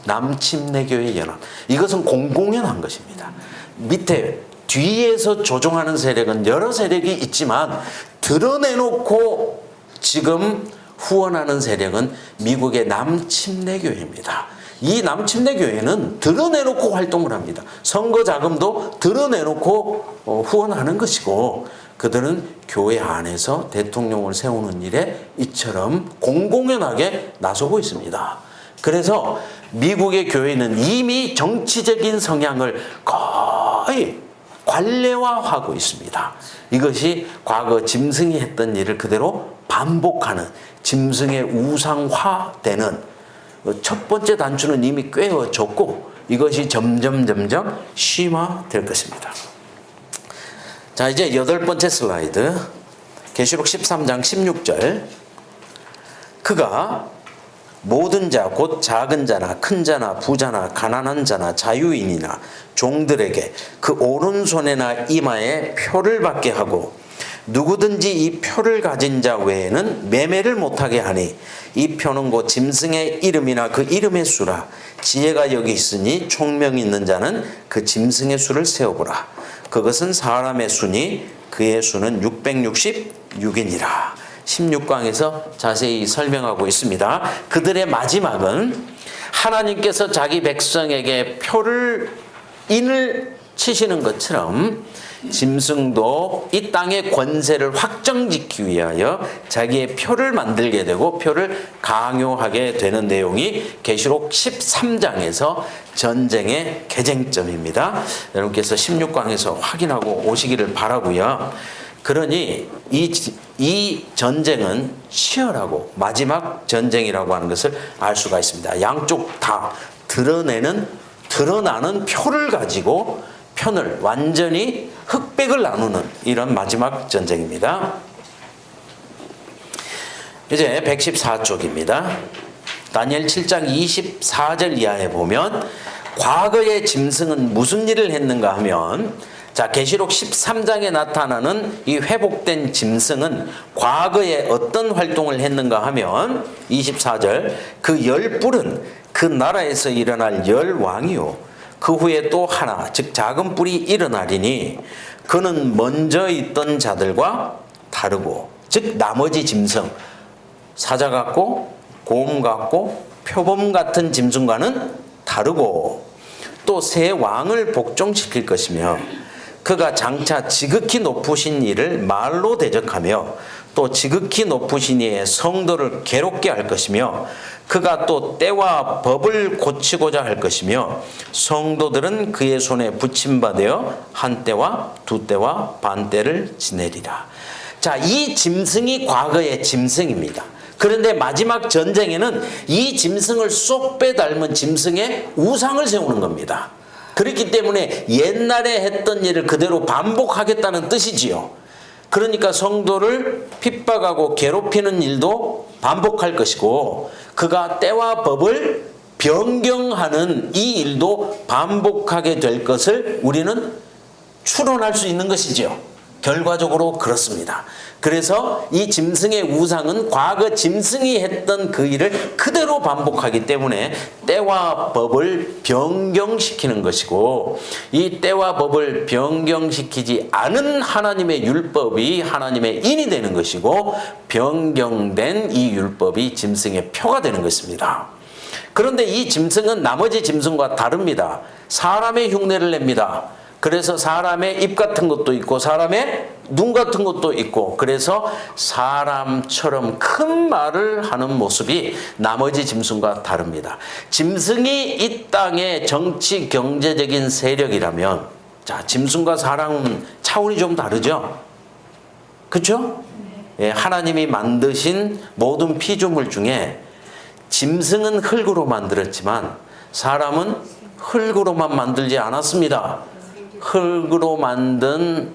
남침례교회 연합. 이것은 공공연한 것입니다. 밑에 뒤에서 조종하는 세력은 여러 세력이 있지만 드러내놓고 지금 후원하는 세력은 미국의 남침례교회입니다. 이 남침례교회는 드러내놓고 활동을 합니다. 선거 자금도 드러내놓고 후원하는 것이고, 그들은 교회 안에서 대통령을 세우는 일에 이처럼 공공연하게 나서고 있습니다. 그래서 미국의 교회는 이미 정치적인 성향을 거의 관례화하고 있습니다. 이것이 과거 짐승이 했던 일을 그대로 반복하는, 짐승의 우상화되는 첫 번째 단추는 이미 꿰어졌고, 이것이 점점 심화될 것입니다. 자, 이제 8번째 슬라이드. 계시록 13장 16절. 그가 모든 자, 곧 작은 자나 큰 자나 부자나 가난한 자나 자유인이나 종들에게 그 오른손에나 이마에 표를 받게 하고, 누구든지 이 표를 가진 자 외에는 매매를 못하게 하니, 이 표는 곧 짐승의 이름이나 그 이름의 수라. 지혜가 여기 있으니 총명이 있는 자는 그 짐승의 수를 세어보라. 그것은 사람의 수니 그의 수는 666이니라. 16강에서 자세히 설명하고 있습니다. 그들의 마지막은 하나님께서 자기 백성에게 인을 치시는 것처럼 짐승도 이 땅의 권세를 확정짓기 위하여 자기의 표를 만들게 되고 표를 강요하게 되는 내용이 계시록 13장에서 전쟁의 개쟁점입니다. 여러분께서 16강에서 확인하고 오시기를 바라고요. 그러니 이 전쟁은 치열하고 마지막 전쟁이라고 하는 것을 알 수가 있습니다. 양쪽 다 드러나는 표를 가지고 편을 완전히 흑백을 나누는 이런 마지막 전쟁입니다. 이제 114쪽입니다. 다니엘 7장 24절 이하에 보면 과거의 짐승은 무슨 일을 했는가 하면, 자, 계시록 13장에 나타나는 이 회복된 짐승은 과거에 어떤 활동을 했는가 하면 24절, 그 10뿔은 그 나라에서 일어날 10왕이요 그 후에 또 하나, 즉 작은 뿔이 일어나리니 그는 먼저 있던 자들과 다르고, 즉 나머지 짐승, 사자 같고 곰 같고 표범 같은 짐승과는 다르고, 또 새 왕을 복종시킬 것이며, 그가 장차 지극히 높으신 이를 말로 대적하며 또 지극히 높으신 이의 성도를 괴롭게 할 것이며, 그가 또 때와 법을 고치고자 할 것이며, 성도들은 그의 손에 붙임받아 한 때와 두 때와 반 때를 지내리라. 자, 이 짐승이 과거의 짐승입니다. 그런데 마지막 전쟁에는 이 짐승을 쏙 빼닮은 짐승의 우상을 세우는 겁니다. 그렇기 때문에 옛날에 했던 일을 그대로 반복하겠다는 뜻이지요. 그러니까 성도를 핍박하고 괴롭히는 일도 반복할 것이고, 그가 때와 법을 변경하는 이 일도 반복하게 될 것을 우리는 추론할 수 있는 것이죠. 결과적으로 그렇습니다. 그래서 이 짐승의 우상은 과거 짐승이 했던 그 일을 그대로 반복하기 때문에 때와 법을 변경시키는 것이고, 이 때와 법을 변경시키지 않은 하나님의 율법이 하나님의 인이 되는 것이고, 변경된 이 율법이 짐승의 표가 되는 것입니다. 그런데 이 짐승은 나머지 짐승과 다릅니다. 사람의 흉내를 냅니다. 그래서 사람의 입 같은 것도 있고 사람의 눈 같은 것도 있고 그래서 사람처럼 큰 말을 하는 모습이 나머지 짐승과 다릅니다. 짐승이 이 땅의 정치 경제적인 세력이라면 자, 짐승과 사람은 차원이 좀 다르죠? 그렇죠? 예, 하나님이 만드신 모든 피조물 중에 짐승은 흙으로 만들었지만 사람은 흙으로만 만들지 않았습니다. 흙으로 만든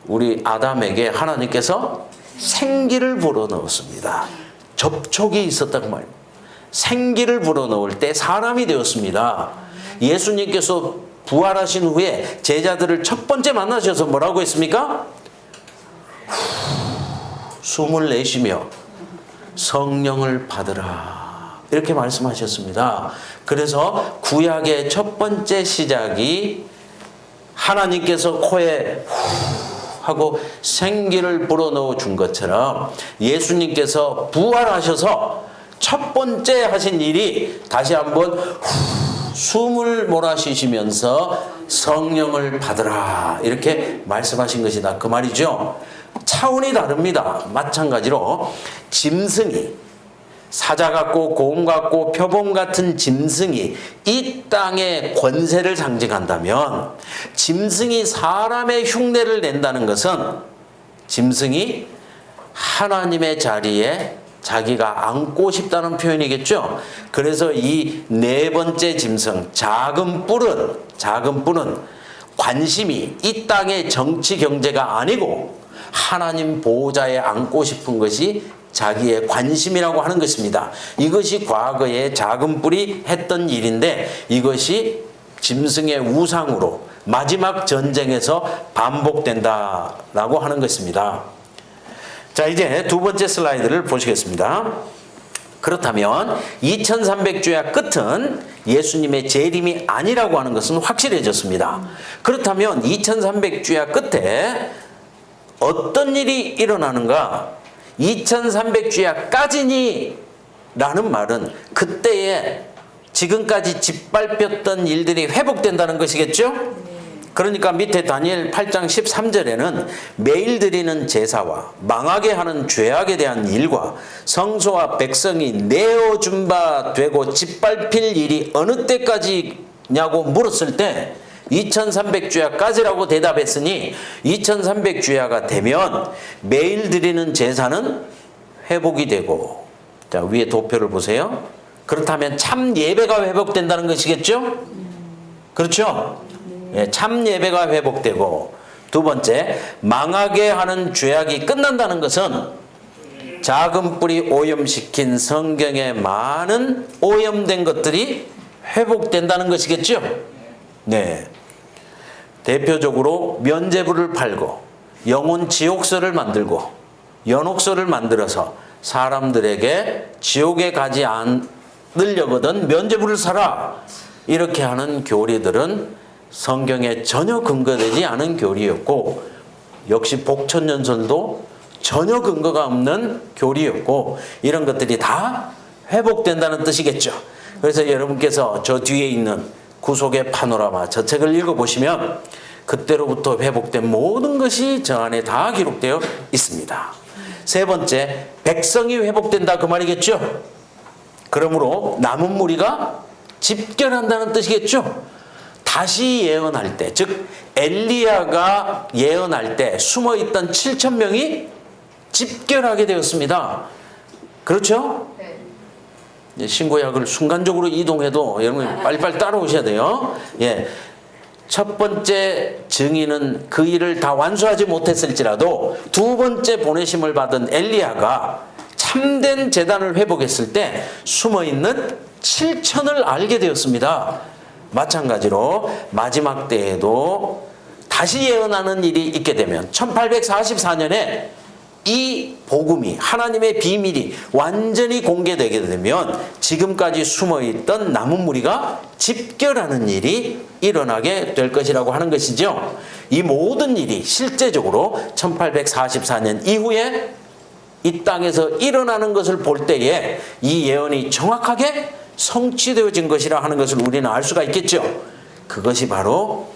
우리 아담에게 하나님께서 생기를 불어넣었습니다. 접촉이 있었다고 말입니다. 생기를 불어넣을 때 사람이 되었습니다. 예수님께서 부활하신 후에 제자들을 첫 번째 만나셔서 뭐라고 했습니까? 숨을 내쉬며 성령을 받으라 이렇게 말씀하셨습니다. 그래서 구약의 첫 번째 시작이 하나님께서 코에 하고 생기를 불어넣어 준 것처럼 예수님께서 부활하셔서 첫 번째 하신 일이 다시 한번 숨을 몰아쉬시면서 성령을 받으라 이렇게 말씀하신 것이다 그 말이죠. 차원이 다릅니다. 마찬가지로 짐승이 사자 같고 곰 같고 표범 같은 짐승이 이 땅의 권세를 상징한다면 짐승이 사람의 흉내를 낸다는 것은 짐승이 하나님의 자리에 자기가 앉고 싶다는 표현이겠죠. 그래서 이 네 번째 짐승 작은 뿔은 관심이 이 땅의 정치 경제가 아니고 하나님 보호자에 앉고 싶은 것이 자기의 관심이라고 하는 것입니다. 이것이 과거에 작은 뿔이 했던 일인데 이것이 짐승의 우상으로 마지막 전쟁에서 반복된다라고 하는 것입니다. 자, 이제 두 번째 슬라이드를 보시겠습니다. 그렇다면 2300주야 끝은 예수님의 재림이 아니라고 하는 것은 확실해졌습니다. 그렇다면 2300주야 끝에 어떤 일이 일어나는가? 2300주야까지니 라는 말은 그때에 지금까지 짓밟혔던 일들이 회복된다는 것이겠죠? 그러니까 밑에 다니엘 8장 13절에는 매일 드리는 제사와 망하게 하는 죄악에 대한 일과 성소와 백성이 내어준 바 되고 짓밟힐 일이 어느 때까지냐고 물었을 때 2300주야까지라고 대답했으니 2300주야가 되면 매일 드리는 제사는 회복이 되고 자 위에 도표를 보세요. 그렇다면 참 예배가 회복된다는 것이겠죠? 그렇죠? 예, 참 예배가 회복되고 두 번째 망하게 하는 죄악이 끝난다는 것은 작은 뿔이 오염시킨 성경의 많은 오염된 것들이 회복된다는 것이겠죠? 네. 대표적으로 면죄부를 팔고 영혼 지옥서를 만들고 연옥서를 만들어서 사람들에게 지옥에 가지 않으려거든 면죄부를 사라 이렇게 하는 교리들은 성경에 전혀 근거되지 않은 교리였고 역시 복천연설도 전혀 근거가 없는 교리였고 이런 것들이 다 회복된다는 뜻이겠죠. 그래서 여러분께서 저 뒤에 있는 구속의 파노라마 저 책을 읽어보시면 그때로부터 회복된 모든 것이 저 안에 다 기록되어 있습니다. 세 번째, 백성이 회복된다 그 말이겠죠. 그러므로 남은 무리가 집결한다는 뜻이겠죠. 다시 예언할 때, 즉 엘리야가 예언할 때 숨어있던 7,000명이 집결하게 되었습니다. 그렇죠? 신구약을 순간적으로 이동해도 여러분 빨리빨리 따라오셔야 돼요. 예. 첫 번째 증인은 그 일을 다 완수하지 못했을지라도 두 번째 보내심을 받은 엘리야가 참된 제단을 회복했을 때 숨어있는 7천을 알게 되었습니다. 마찬가지로 마지막 때에도 다시 예언하는 일이 있게 되면 1844년에 이 복음이 하나님의 비밀이 완전히 공개되게 되면 지금까지 숨어있던 남은 무리가 집결하는 일이 일어나게 될 것이라고 하는 것이죠. 이 모든 일이 실제적으로 1844년 이후에 이 땅에서 일어나는 것을 볼 때에 이 예언이 정확하게 성취되어진 것이라 하는 것을 우리는 알 수가 있겠죠. 그것이 바로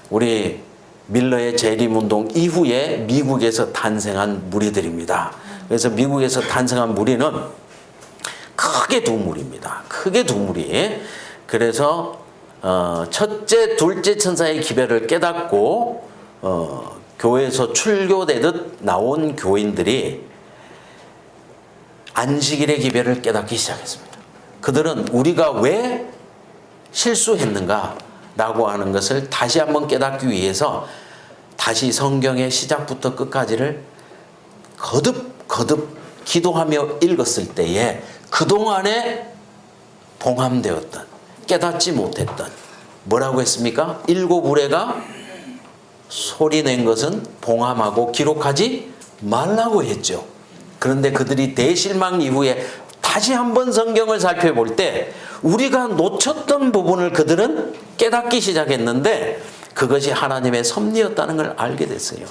우리 밀러의 재림운동 이후에 미국에서 탄생한 무리들입니다. 그래서 미국에서 탄생한 무리는 크게 두 무리입니다. 크게 두 무리. 그래서 첫째, 둘째 천사의 기별을 깨닫고 교회에서 출교되듯 나온 교인들이 안식일의 기별을 깨닫기 시작했습니다. 그들은 우리가 왜 실수했는가 라고 하는 것을 다시 한번 깨닫기 위해서 다시 성경의 시작부터 끝까지를 거듭 기도하며 읽었을 때에 그동안에 봉함되었던, 깨닫지 못했던, 뭐라고 했습니까? 7 우레가 소리낸 것은 봉함하고 기록하지 말라고 했죠. 그런데 그들이 대실망 이후에 다시 한번 성경을 살펴볼 때 우리가 놓쳤던 부분을 그들은 깨닫기 시작했는데 그것이 하나님의 섭리였다는 걸 알게 됐어요.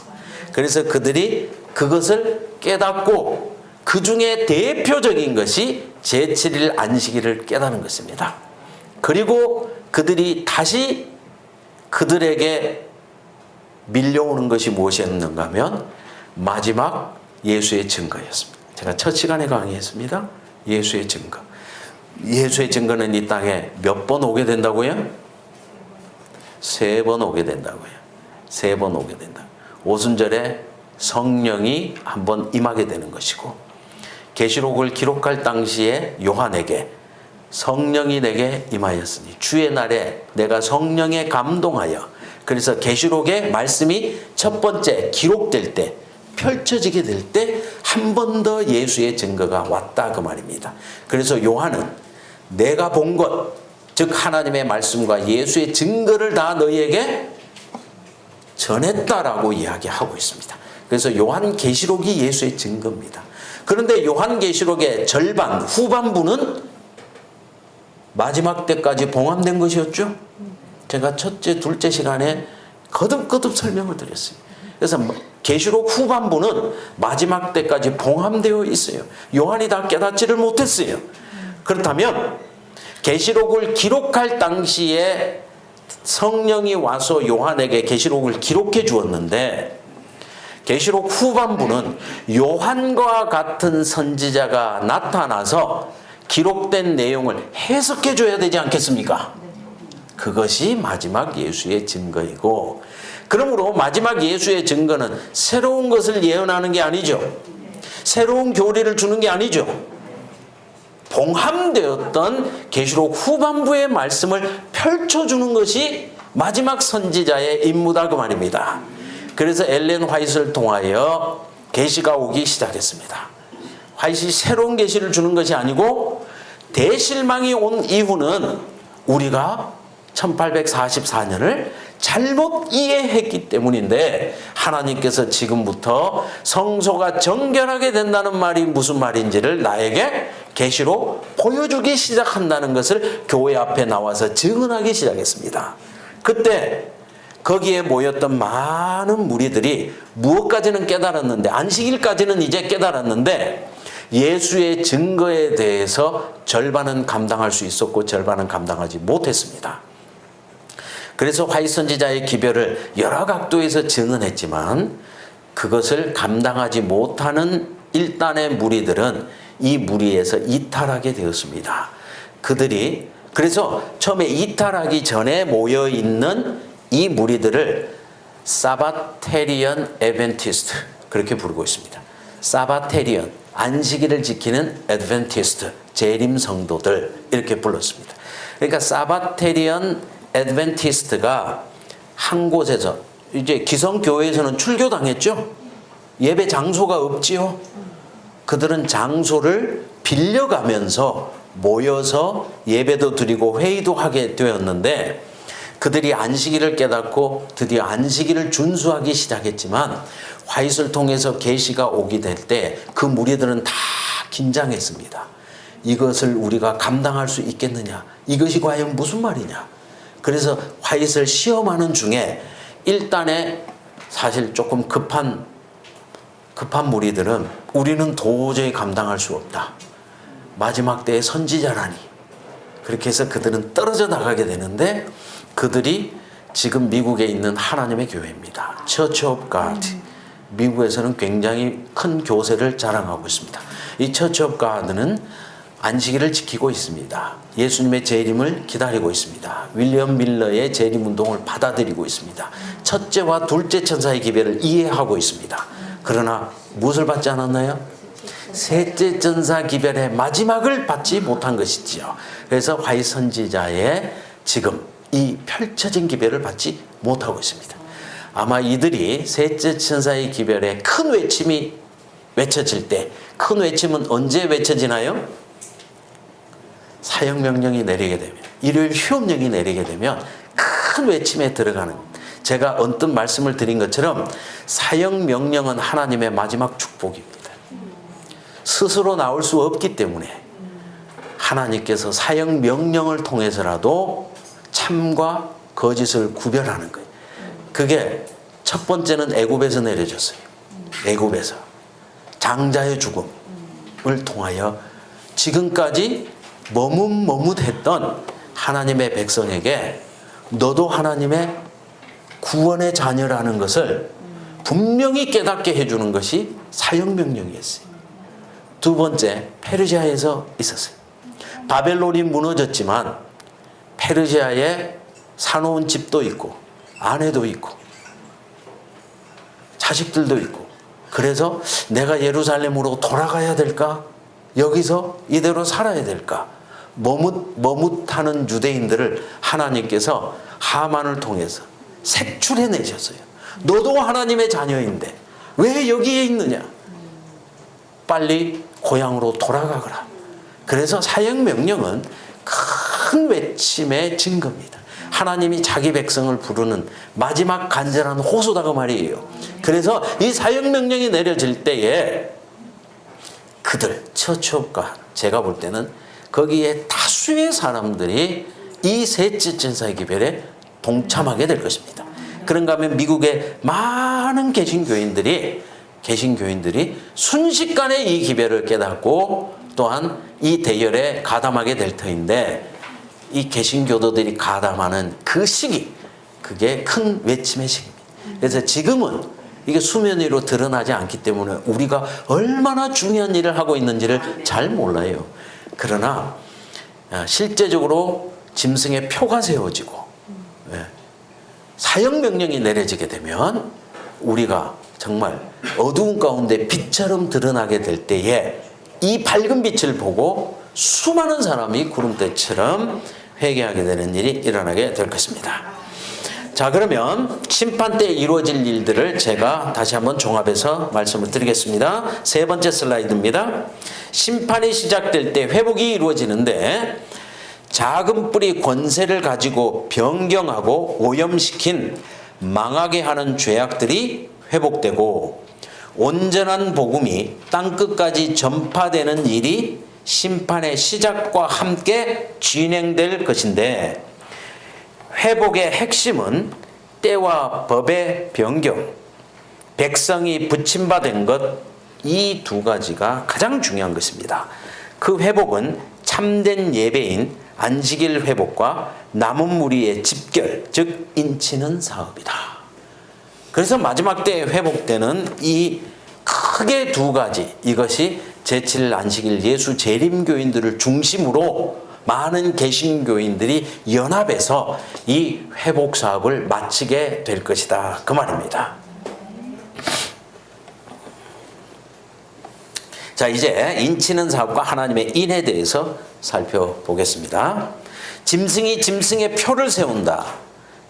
그래서 그들이 그것을 깨닫고 그 중에 대표적인 것이 제7일 안식일을 깨닫는 것입니다. 그리고 그들이 다시 그들에게 밀려오는 것이 무엇이었는가 하면 마지막 예수의 증거였습니다. 제가 첫 시간에 강의했습니다. 예수의 증거. 예수의 증거는 이 땅에 몇 번 오게 된다고요? 3번 오게 된다고요. 3번 오게 된다. 오순절에 성령이 한번 임하게 되는 것이고, 계시록을 기록할 당시에 요한에게 성령이 내게 임하였으니 주의 날에 내가 성령에 감동하여, 그래서 계시록의 말씀이 첫 번째 기록될 때, 펼쳐지게 될 때 한 번 더 예수의 증거가 왔다 그 말입니다. 그래서 요한은 내가 본 것, 즉 하나님의 말씀과 예수의 증거를 다 너희에게 전했다라고 이야기하고 있습니다. 그래서 요한 계시록이 예수의 증거입니다. 그런데 요한 계시록의 절반 후반부는 마지막 때까지 봉함된 것이었죠. 제가 첫째, 둘째 시간에 거듭 설명을 드렸어요. 그래서 계시록 후반부는 마지막 때까지 봉함되어 있어요. 요한이 다 깨닫지를 못했어요. 그렇다면 계시록을 기록할 당시에 성령이 와서 요한에게 계시록을 기록해 주었는데, 계시록 후반부는 요한과 같은 선지자가 나타나서 기록된 내용을 해석해 줘야 되지 않겠습니까? 그것이 마지막 예수의 증거이고, 그러므로 마지막 예수의 증거는 새로운 것을 예언하는 게 아니죠. 새로운 교리를 주는 게 아니죠. 봉함되었던 계시록 후반부의 말씀을 펼쳐주는 것이 마지막 선지자의 임무다 그 말입니다. 그래서 엘렌 화이트를 통하여 계시가 오기 시작했습니다. 화이트이 새로운 계시를 주는 것이 아니고, 대실망이 온 이후는 우리가 1844년을 잘못 이해했기 때문인데, 하나님께서 지금부터 성소가 정결하게 된다는 말이 무슨 말인지를 나에게 계시로 보여주기 시작한다는 것을 교회 앞에 나와서 증언하기 시작했습니다. 그때 거기에 모였던 많은 무리들이 무엇까지는 깨달았는데, 안식일까지는 이제 깨달았는데, 예수의 증거에 대해서 절반은 감당할 수 있었고 절반은 감당하지 못했습니다. 그래서 화이트 선지자의 기별을 여러 각도에서 증언했지만 그것을 감당하지 못하는 일단의 무리들은 이 무리에서 이탈하게 되었습니다. 그들이 그래서 처음에 이탈하기 전에 모여있는 이 무리들을 사바테리언 에벤티스트 그렇게 부르고 있습니다. 사바테리언, 안식일을 지키는 에드벤티스트, 재림 성도들 이렇게 불렀습니다. 그러니까 사바테리언 에드벤티스트가 한 곳에서, 이제 기성교회에서는 출교당했죠. 예배 장소가 없지요. 그들은 장소를 빌려가면서 모여서 예배도 드리고 회의도 하게 되었는데, 그들이 안식일을 깨닫고 드디어 안식일을 준수하기 시작했지만, 화이트를 통해서 계시가 오게 될 때 그 무리들은 다 긴장했습니다. 이것을 우리가 감당할 수 있겠느냐, 이것이 과연 무슨 말이냐. 그래서 화이트를 시험하는 중에 일단에 사실 조금 급한 무리들은 우리는 도저히 감당할 수 없다, 마지막 때의 선지자라니, 그렇게 해서 그들은 떨어져 나가게 되는데, 그들이 지금 미국에 있는 하나님의 교회입니다. Church of God. 미국에서는 굉장히 큰 교세를 자랑하고 있습니다. 이 Church of God는 안식일을 지키고 있습니다. 예수님의 재림을 기다리고 있습니다. 윌리엄 밀러의 재림 운동을 받아들이고 있습니다. 첫째와 둘째 천사의 기별을 이해하고 있습니다. 그러나 무엇을 받지 않았나요? 셋째 천사 기별의 마지막을 받지 못한 것이지요. 그래서 화이 선지자의 지금 이 펼쳐진 기별을 받지 못하고 있습니다. 아마 이들이 셋째 천사의 기별에 큰 외침이 외쳐질 때, 큰 외침은 언제 외쳐지나요? 사형명령이 내리게 되면, 일요일 휴업령이 내리게 되면 큰 외침에 들어가는, 제가 언뜻 말씀을 드린 것처럼 사형명령은 하나님의 마지막 축복입니다. 스스로 나올 수 없기 때문에 하나님께서 사형명령을 통해서라도 참과 거짓을 구별하는 거예요. 그게 첫 번째는 애굽에서 내려졌어요. 애굽에서 장자의 죽음을 통하여 지금까지 머뭇머뭇했던 하나님의 백성에게 너도 하나님의 구원의 자녀라는 것을 분명히 깨닫게 해주는 것이 사형명령이었어요. 두 번째, 페르시아에서 있었어요. 바벨론이 무너졌지만 페르시아에 사놓은 집도 있고 아내도 있고 자식들도 있고, 그래서 내가 예루살렘으로 돌아가야 될까? 여기서 이대로 살아야 될까? 머뭇하는 유대인들을 하나님께서 하만을 통해서 색출해내셨어요. 너도 하나님의 자녀인데 왜 여기에 있느냐? 빨리 고향으로 돌아가거라. 그래서 사형명령은 큰 외침의 증거입니다. 하나님이 자기 백성을 부르는 마지막 간절한 호소다가 말이에요. 그래서 이 사형명령이 내려질 때에 그들, 처처가 제가 볼 때는 거기에 다수의 사람들이 이 셋째 천사의 기별에 동참하게 될 것입니다. 그런가 하면 미국의 많은 개신교인들이 순식간에 이 기별을 깨닫고 또한 이 대열에 가담하게 될 터인데, 이 개신교도들이 가담하는 그 시기, 그게 큰 외침의 시기입니다. 그래서 지금은 이게 수면 위로 드러나지 않기 때문에 우리가 얼마나 중요한 일을 하고 있는지를 잘 몰라요. 그러나 실제적으로 짐승의 표가 세워지고 사형명령이 내려지게 되면 우리가 정말 어두운 가운데 빛처럼 드러나게 될 때에 이 밝은 빛을 보고 수많은 사람이 구름대처럼 회개하게 되는 일이 일어나게 될 것입니다. 자, 그러면 심판 때 이루어질 일들을 제가 다시 한번 종합해서 말씀을 드리겠습니다. 세 번째 슬라이드입니다. 심판이 시작될 때 회복이 이루어지는데, 작은 뿔이 권세를 가지고 변경하고 오염시킨 망하게 하는 죄악들이 회복되고, 온전한 복음이 땅끝까지 전파되는 일이 심판의 시작과 함께 진행될 것인데, 회복의 핵심은 때와 법의 변경, 백성이 부침받은 것, 이 두 가지가 가장 중요한 것입니다. 그 회복은 참된 예배인 안식일 회복과 남은 무리의 집결, 즉 인치는 사업이다. 그래서 마지막 때에 회복되는 이 크게 두 가지, 이것이 제7일 안식일 예수 재림교인들을 중심으로 많은 개신교인들이 연합해서 이 회복 사업을 마치게 될 것이다, 그 말입니다. 자, 이제 인치는 사업과 하나님의 인에 대해서 살펴보겠습니다. 짐승이 짐승의 표를 세운다.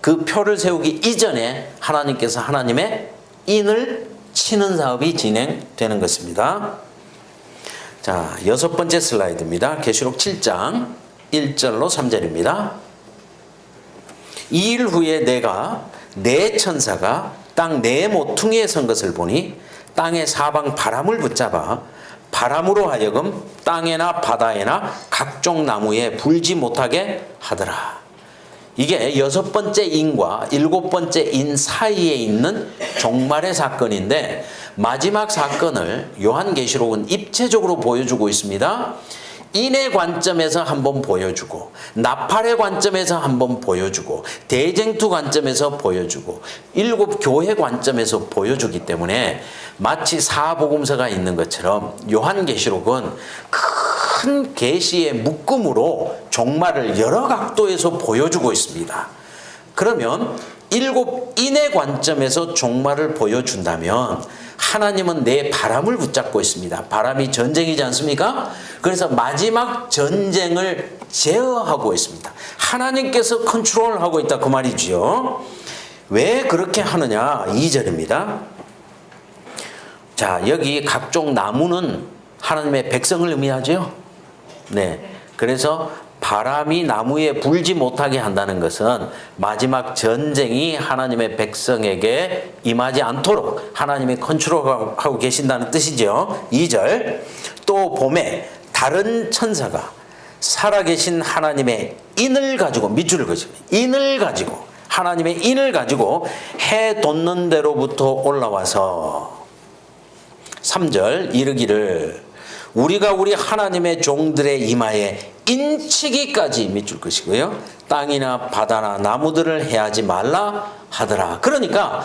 그 표를 세우기 이전에 하나님께서 하나님의 인을 치는 사업이 진행되는 것입니다. 자, 여섯 번째 슬라이드입니다. 계시록 7장 1절로 3절입니다. 2일 후에 내가 네 천사가 땅 네 모퉁이에 선 것을 보니 땅의 사방 바람을 붙잡아 바람으로 하여금 땅에나 바다에나 각종 나무에 불지 못하게 하더라. 이게 여섯 번째 인과 일곱 번째 인 사이에 있는 종말의 사건인데, 마지막 사건을 요한계시록은 입체적으로 보여주고 있습니다. 인의 관점에서 한번 보여주고, 나팔의 관점에서 한번 보여주고, 대쟁투 관점에서 보여주고, 일곱 교회 관점에서 보여주기 때문에 마치 사복음서가 있는 것처럼 요한계시록은 큰 계시의 묶음으로 종말을 여러 각도에서 보여주고 있습니다. 그러면 일곱 인의 관점에서 종말을 보여준다면 하나님은 내 바람을 붙잡고 있습니다. 바람이 전쟁이지 않습니까? 그래서 마지막 전쟁을 제어하고 있습니다. 하나님께서 컨트롤하고 있다 그 말이지요. 왜 그렇게 하느냐? 2절입니다. 자, 여기 각종 나무는 하나님의 백성을 의미하죠. 네. 그래서 바람이 나무에 불지 못하게 한다는 것은 마지막 전쟁이 하나님의 백성에게 임하지 않도록 하나님이 컨트롤하고 계신다는 뜻이죠. 2절. 또 봄에 다른 천사가 살아계신 하나님의 인을 가지고, 밑줄을 그으시고, 인을 가지고, 하나님의 인을 가지고 해 돋는 데로부터 올라와서 3절 이르기를 우리가 우리 하나님의 종들의 이마에 인치기까지 밑줄 것이고요. 땅이나 바다나 나무들을 해하지 말라 하더라. 그러니까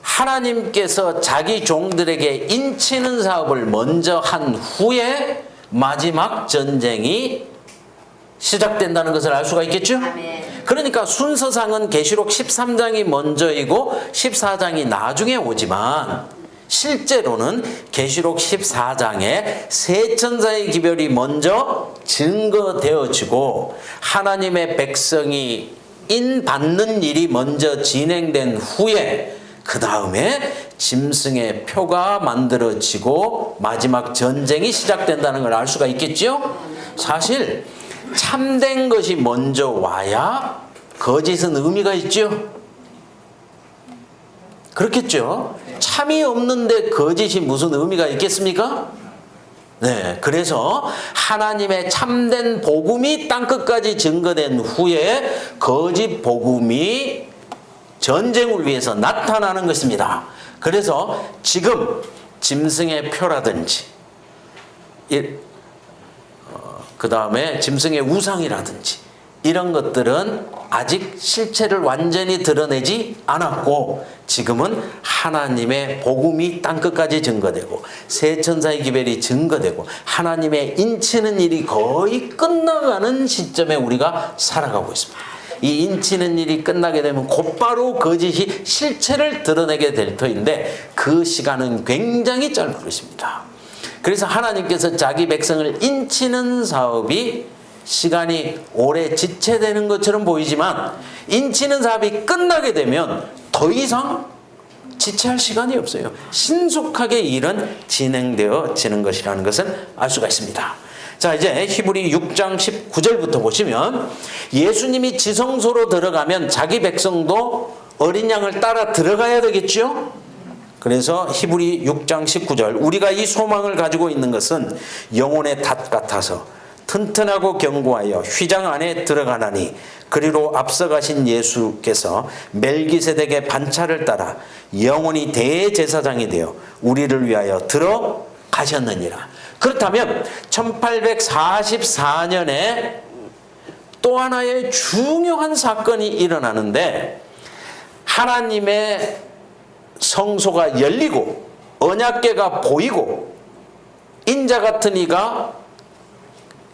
하나님께서 자기 종들에게 인치는 사업을 먼저 한 후에 마지막 전쟁이 시작된다는 것을 알 수가 있겠죠? 그러니까 순서상은 계시록 13장이 먼저이고 14장이 나중에 오지만 실제로는 계시록 14장에 세 천사의 기별이 먼저 증거되어지고 하나님의 백성이 인 받는 일이 먼저 진행된 후에 그 다음에 짐승의 표가 만들어지고 마지막 전쟁이 시작된다는 걸 알 수가 있겠죠? 사실 참된 것이 먼저 와야 거짓은 의미가 있죠? 그렇겠죠? 참이 없는데 거짓이 무슨 의미가 있겠습니까? 네, 그래서 하나님의 참된 복음이 땅끝까지 증거된 후에 거짓 복음이 전쟁을 위해서 나타나는 것입니다. 그래서 지금 짐승의 표라든지 그 다음에 짐승의 우상이라든지 이런 것들은 아직 실체를 완전히 드러내지 않았고 지금은 하나님의 복음이 땅끝까지 증거되고 세 천사의 기별이 증거되고 하나님의 인치는 일이 거의 끝나가는 시점에 우리가 살아가고 있습니다. 이 인치는 일이 끝나게 되면 곧바로 거짓이 실체를 드러내게 될 터인데 그 시간은 굉장히 짧은 것입니다. 그래서 하나님께서 자기 백성을 인치는 사업이 시간이 오래 지체되는 것처럼 보이지만 인치는 사업이 끝나게 되면 더 이상 지체할 시간이 없어요. 신속하게 일은 진행되어지는 것이라는 것을 알 수가 있습니다. 자, 이제 히브리 6장 19절부터 보시면 예수님이 지성소로 들어가면 자기 백성도 어린 양을 따라 들어가야 되겠죠? 그래서 히브리 6장 19절 우리가 이 소망을 가지고 있는 것은 영혼의 닷 같아서 튼튼하고 견고하여 휘장 안에 들어가나니 그리로 앞서가신 예수께서 멜기세덱의 반차를 따라 영원히 대제사장이 되어 우리를 위하여 들어가셨느니라. 그렇다면 1844년에 또 하나의 중요한 사건이 일어나는데 하나님의 성소가 열리고 언약궤가 보이고 인자 같은 이가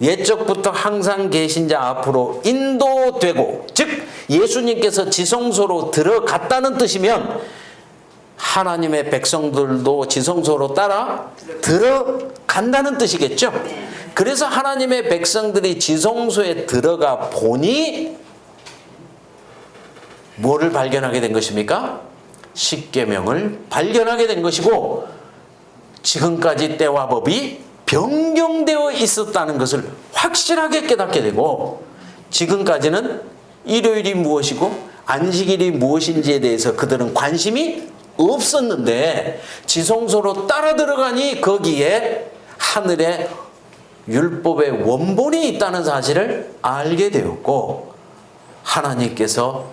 옛적부터 항상 계신 자 앞으로 인도되고 즉 예수님께서 지성소로 들어갔다는 뜻이면 하나님의 백성들도 지성소로 따라 들어간다는 뜻이겠죠. 그래서 하나님의 백성들이 지성소에 들어가 보니 뭐를 발견하게 된 것입니까? 십계명을 발견하게 된 것이고 지금까지 때와 법이 변경되어 있었다는 것을 확실하게 깨닫게 되고 지금까지는 일요일이 무엇이고 안식일이 무엇인지에 대해서 그들은 관심이 없었는데 지성소로 따라 들어가니 거기에 하늘의 율법의 원본이 있다는 사실을 알게 되었고 하나님께서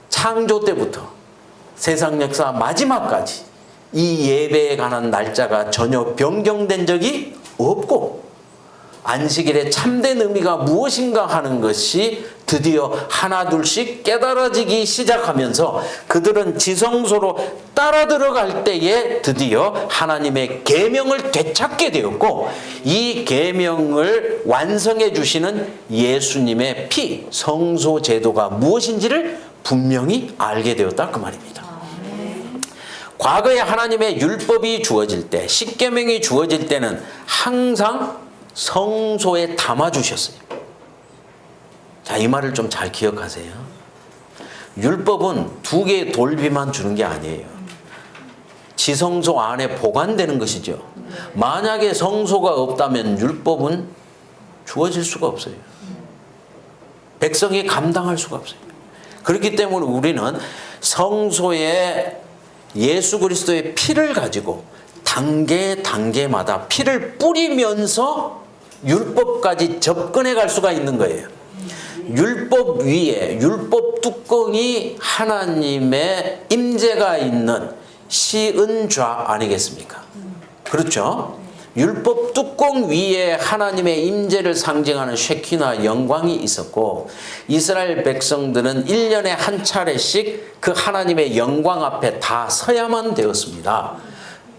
창조 때부터 세상 역사 마지막까지 이 예배에 관한 날짜가 전혀 변경된 적이 없고 안식일의 참된 의미가 무엇인가 하는 것이 드디어 하나 둘씩 깨달아지기 시작하면서 그들은 지성소로 따라 들어갈 때에 드디어 하나님의 계명을 되찾게 되었고, 이 계명을 완성해 주시는 예수님의 피, 성소 제도가 무엇인지를 분명히 알게 되었다 그 말입니다. 과거에 하나님의 율법이 주어질 때, 십계명이 주어질 때는 항상 성소에 담아 주셨어요. 자, 이 말을 좀 잘 기억하세요. 율법은 두 개의 돌비만 주는 게 아니에요. 지성소 안에 보관되는 것이죠. 만약에 성소가 없다면 율법은 주어질 수가 없어요. 백성이 감당할 수가 없어요. 그렇기 때문에 우리는 성소에 예수 그리스도의 피를 가지고 단계마다 피를 뿌리면서 율법까지 접근해 갈 수가 있는 거예요. 율법 위에, 율법 뚜껑이 하나님의 임재가 있는 시은좌 아니겠습니까? 그렇죠? 율법 뚜껑 위에 하나님의 임재를 상징하는 쉐키나 영광이 있었고, 이스라엘 백성들은 1년에 한 차례씩 그 하나님의 영광 앞에 다 서야만 되었습니다.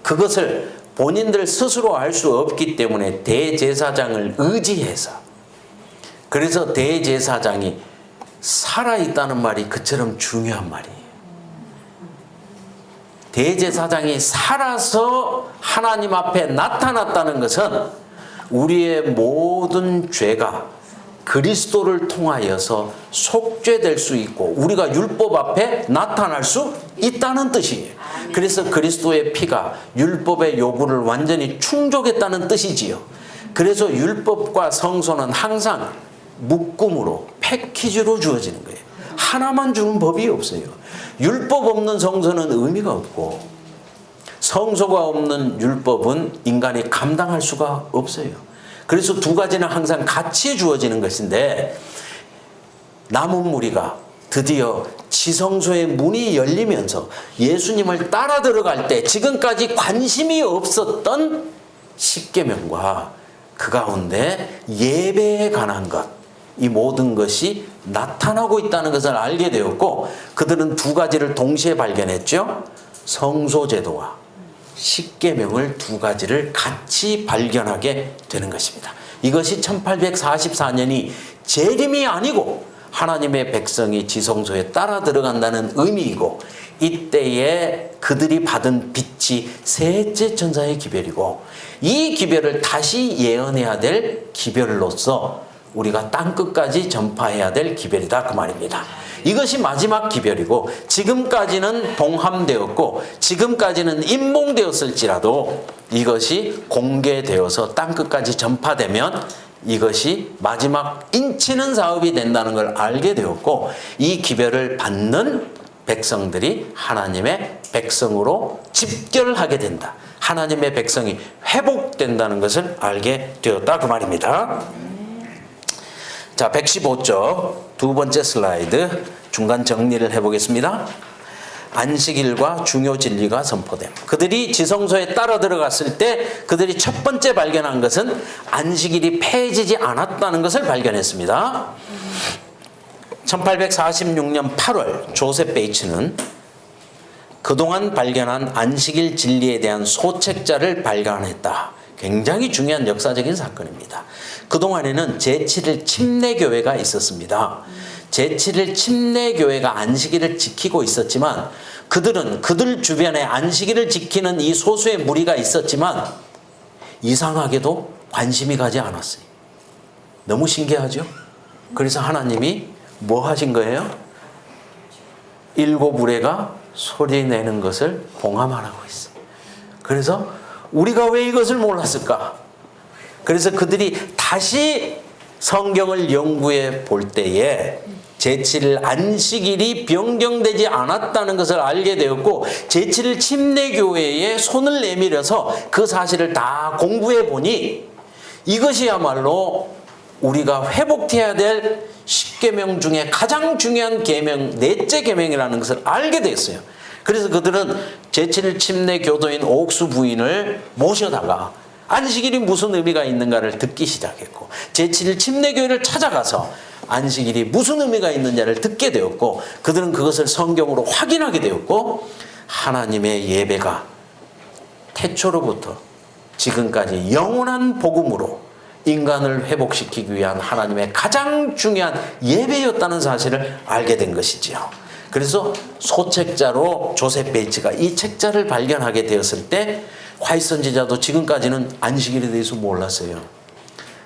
그것을 본인들 스스로 알 수 없기 때문에 대제사장을 의지해서, 그래서 대제사장이 살아있다는 말이 그처럼 중요한 말이에요. 대제사장이 살아서 하나님 앞에 나타났다는 것은 우리의 모든 죄가 그리스도를 통하여서 속죄될 수 있고 우리가 율법 앞에 나타날 수 있다는 뜻이에요. 그래서 그리스도의 피가 율법의 요구를 완전히 충족했다는 뜻이지요. 그래서 율법과 성소는 항상 묶음으로, 패키지로 주어지는 거예요. 하나만 주는 법이 없어요. 율법 없는 성소는 의미가 없고, 성소가 없는 율법은 인간이 감당할 수가 없어요. 그래서 두 가지는 항상 같이 주어지는 것인데, 남은 무리가 드디어 지성소의 문이 열리면서 예수님을 따라 들어갈 때 지금까지 관심이 없었던 십계명과 그 가운데 예배에 관한 것, 이 모든 것이 나타나고 있다는 것을 알게 되었고, 그들은 두 가지를 동시에 발견했죠. 성소제도와 십계명을 두 가지를 같이 발견하게 되는 것입니다. 이것이 1844년이 재림이 아니고 하나님의 백성이 지성소에 따라 들어간다는 의미이고, 이때에 그들이 받은 빛이 셋째 천사의 기별이고, 이 기별을 다시 예언해야 될 기별로서 우리가 땅끝까지 전파해야 될 기별이다 그 말입니다. 이것이 마지막 기별이고, 지금까지는 봉함되었고 지금까지는 임봉되었을지라도 이것이 공개되어서 땅끝까지 전파되면 이것이 마지막 인치는 사업이 된다는 걸 알게 되었고, 이 기별을 받는 백성들이 하나님의 백성으로 집결하게 된다. 하나님의 백성이 회복된다는 것을 알게 되었다 그 말입니다. 자, 115쪽 두 번째 슬라이드 중간 정리를 해보겠습니다. 안식일과 중요 진리가 선포됨. 그들이 지성소에 따라 들어갔을 때 그들이 첫 번째 발견한 것은 안식일이 폐해지지 않았다는 것을 발견했습니다. 1846년 8월 조셉 베이츠는 그동안 발견한 안식일 진리에 대한 소책자를 발간했다. 굉장히 중요한 역사적인 사건입니다. 그동안에는 제7일 침례교회가 있었습니다. 제7일 침례교회가 안식일을 지키고 있었지만, 그들은 그들 주변에 안식일을 지키는 이 소수의 무리가 있었지만 이상하게도 관심이 가지 않았어요. 너무 신기하죠? 그래서 하나님이 뭐 하신 거예요? 7 의뢰가 소리 내는 것을 봉함하라고 했어요. 그래서 우리가 왜 이것을 몰랐을까? 그래서 그들이 다시 성경을 연구해 볼 때에 제7일 안식일이 변경되지 않았다는 것을 알게 되었고, 제7일 침례교회에 손을 내밀어서 그 사실을 다 공부해 보니 이것이야말로 우리가 회복해야 될 10계명 중에 가장 중요한 계명, 넷째 계명이라는 것을 알게 됐어요. 그래서 그들은 제7일 침례 교도인 옥수 부인을 모셔다가 안식일이 무슨 의미가 있는가를 듣기 시작했고, 제7일 침례교회를 찾아가서 안식일이 무슨 의미가 있느냐를 듣게 되었고, 그들은 그것을 성경으로 확인하게 되었고, 하나님의 예배가 태초로부터 지금까지 영원한 복음으로 인간을 회복시키기 위한 하나님의 가장 중요한 예배였다는 사실을 알게 된 것이지요. 그래서 소책자로 조셉 베이츠가 이 책자를 발견하게 되었을 때 화이트 선지자도 지금까지는 안식일에 대해서 몰랐어요.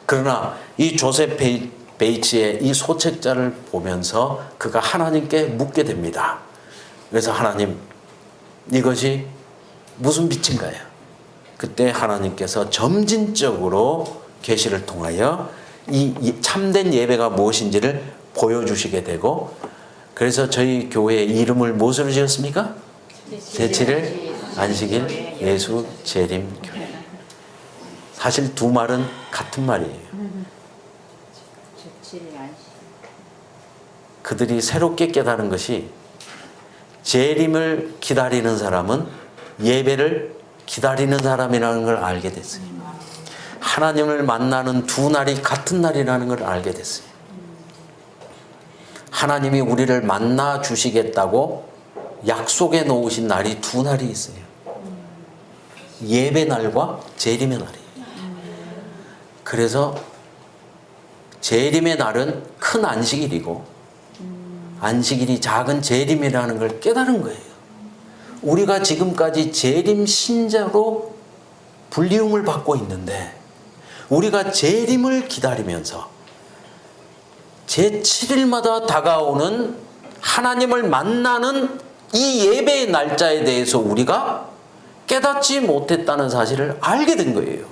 그러나 이 조셉 베이츠의 이 소책자를 보면서 그가 하나님께 묻게 됩니다. 그래서 하나님, 이것이 무슨 빛인가요? 그때 하나님께서 점진적으로 계시를 통하여 이 참된 예배가 무엇인지를 보여주시게 되고, 그래서 저희 교회의 이름을 무엇으로 지었습니까? 제7일 안식일 예수 재림 교회. 사실 두 말은 같은 말이에요. 그들이 새롭게 깨달은 것이 재림을 기다리는 사람은 예배를 기다리는 사람이라는 걸 알게 됐어요. 하나님을 만나는 두 날이 같은 날이라는 걸 알게 됐어요. 하나님이 우리를 만나 주시겠다고 약속해 놓으신 날이 두 날이 있어요. 예배 날과 재림의 날이에요. 그래서 재림의 날은 큰 안식일이고 안식일이 작은 재림이라는 걸 깨달은 거예요. 우리가 지금까지 재림 신자로 불리움을 받고 있는데, 우리가 재림을 기다리면서 제7일마다 다가오는 하나님을 만나는 이 예배의 날짜에 대해서 우리가 깨닫지 못했다는 사실을 알게 된 거예요.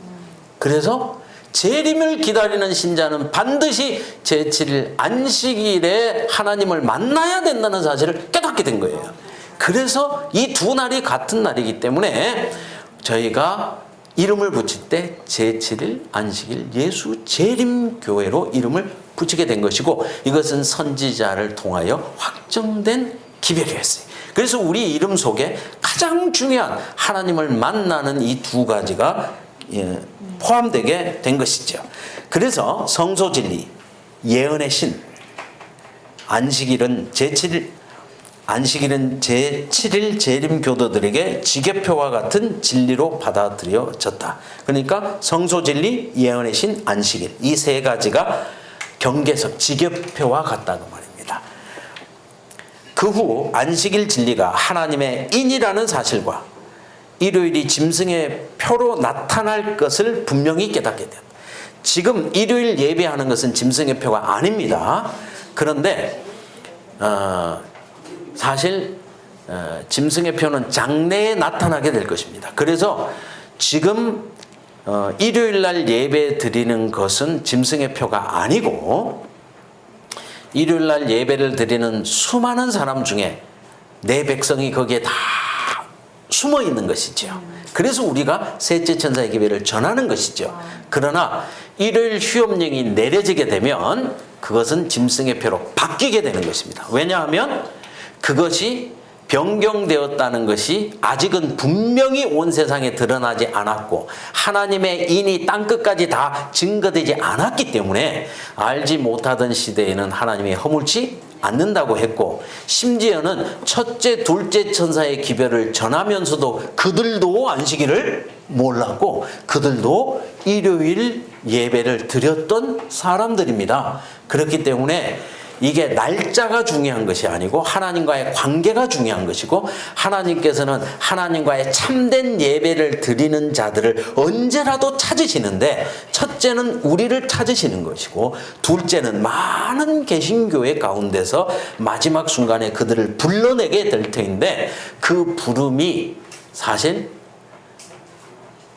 그래서 재림을 기다리는 신자는 반드시 제7일 안식일에 하나님을 만나야 된다는 사실을 깨닫게 된 거예요. 그래서 이 두 날이 같은 날이기 때문에 저희가 이름을 붙일 때 제7일 안식일 예수 재림교회로 이름을 붙이게 된 것이고, 이것은 선지자를 통하여 확정된 기별이었어요. 그래서 우리 이름 속에 가장 중요한 하나님을 만나는 이 두 가지가 포함되게 된 것이죠. 그래서 성소진리, 예언의 신, 안식일은 제7일 재림 교도들에게 지계표와 같은 진리로 받아들여졌다. 그러니까 성소진리, 예언의 신, 안식일, 이 세 가지가 경계석, 지계표와 같다고 말입니다. 그 후 안식일 진리가 하나님의 인이라는 사실과 일요일이 짐승의 표로 나타날 것을 분명히 깨닫게 됩니다. 지금 일요일 예배하는 것은 짐승의 표가 아닙니다. 그런데 사실 짐승의 표는 장래에 나타나게 될 것입니다. 그래서 지금 일요일 날 예배 드리는 것은 짐승의 표가 아니고, 일요일 날 예배를 드리는 수많은 사람 중에 내 백성이 거기에 다 숨어 있는 것이죠. 그래서 우리가 셋째 천사의 기별을 전하는 것이죠. 그러나 일요일 휴업령이 내려지게 되면 그것은 짐승의 표로 바뀌게 되는 것입니다. 왜냐하면 그것이 변경되었다는 것이 아직은 분명히 온 세상에 드러나지 않았고 하나님의 인이 땅끝까지 다 증거되지 않았기 때문에 알지 못하던 시대에는 하나님이 허물지 않는다고 했고, 심지어는 첫째, 둘째 천사의 기별을 전하면서도 그들도 안식일을 몰랐고 그들도 일요일 예배를 드렸던 사람들입니다. 그렇기 때문에 이게 날짜가 중요한 것이 아니고 하나님과의 관계가 중요한 것이고, 하나님께서는 하나님과의 참된 예배를 드리는 자들을 언제라도 찾으시는데, 첫째는 우리를 찾으시는 것이고 둘째는 많은 개신교회 가운데서 마지막 순간에 그들을 불러내게 될 터인데, 그 부름이 사실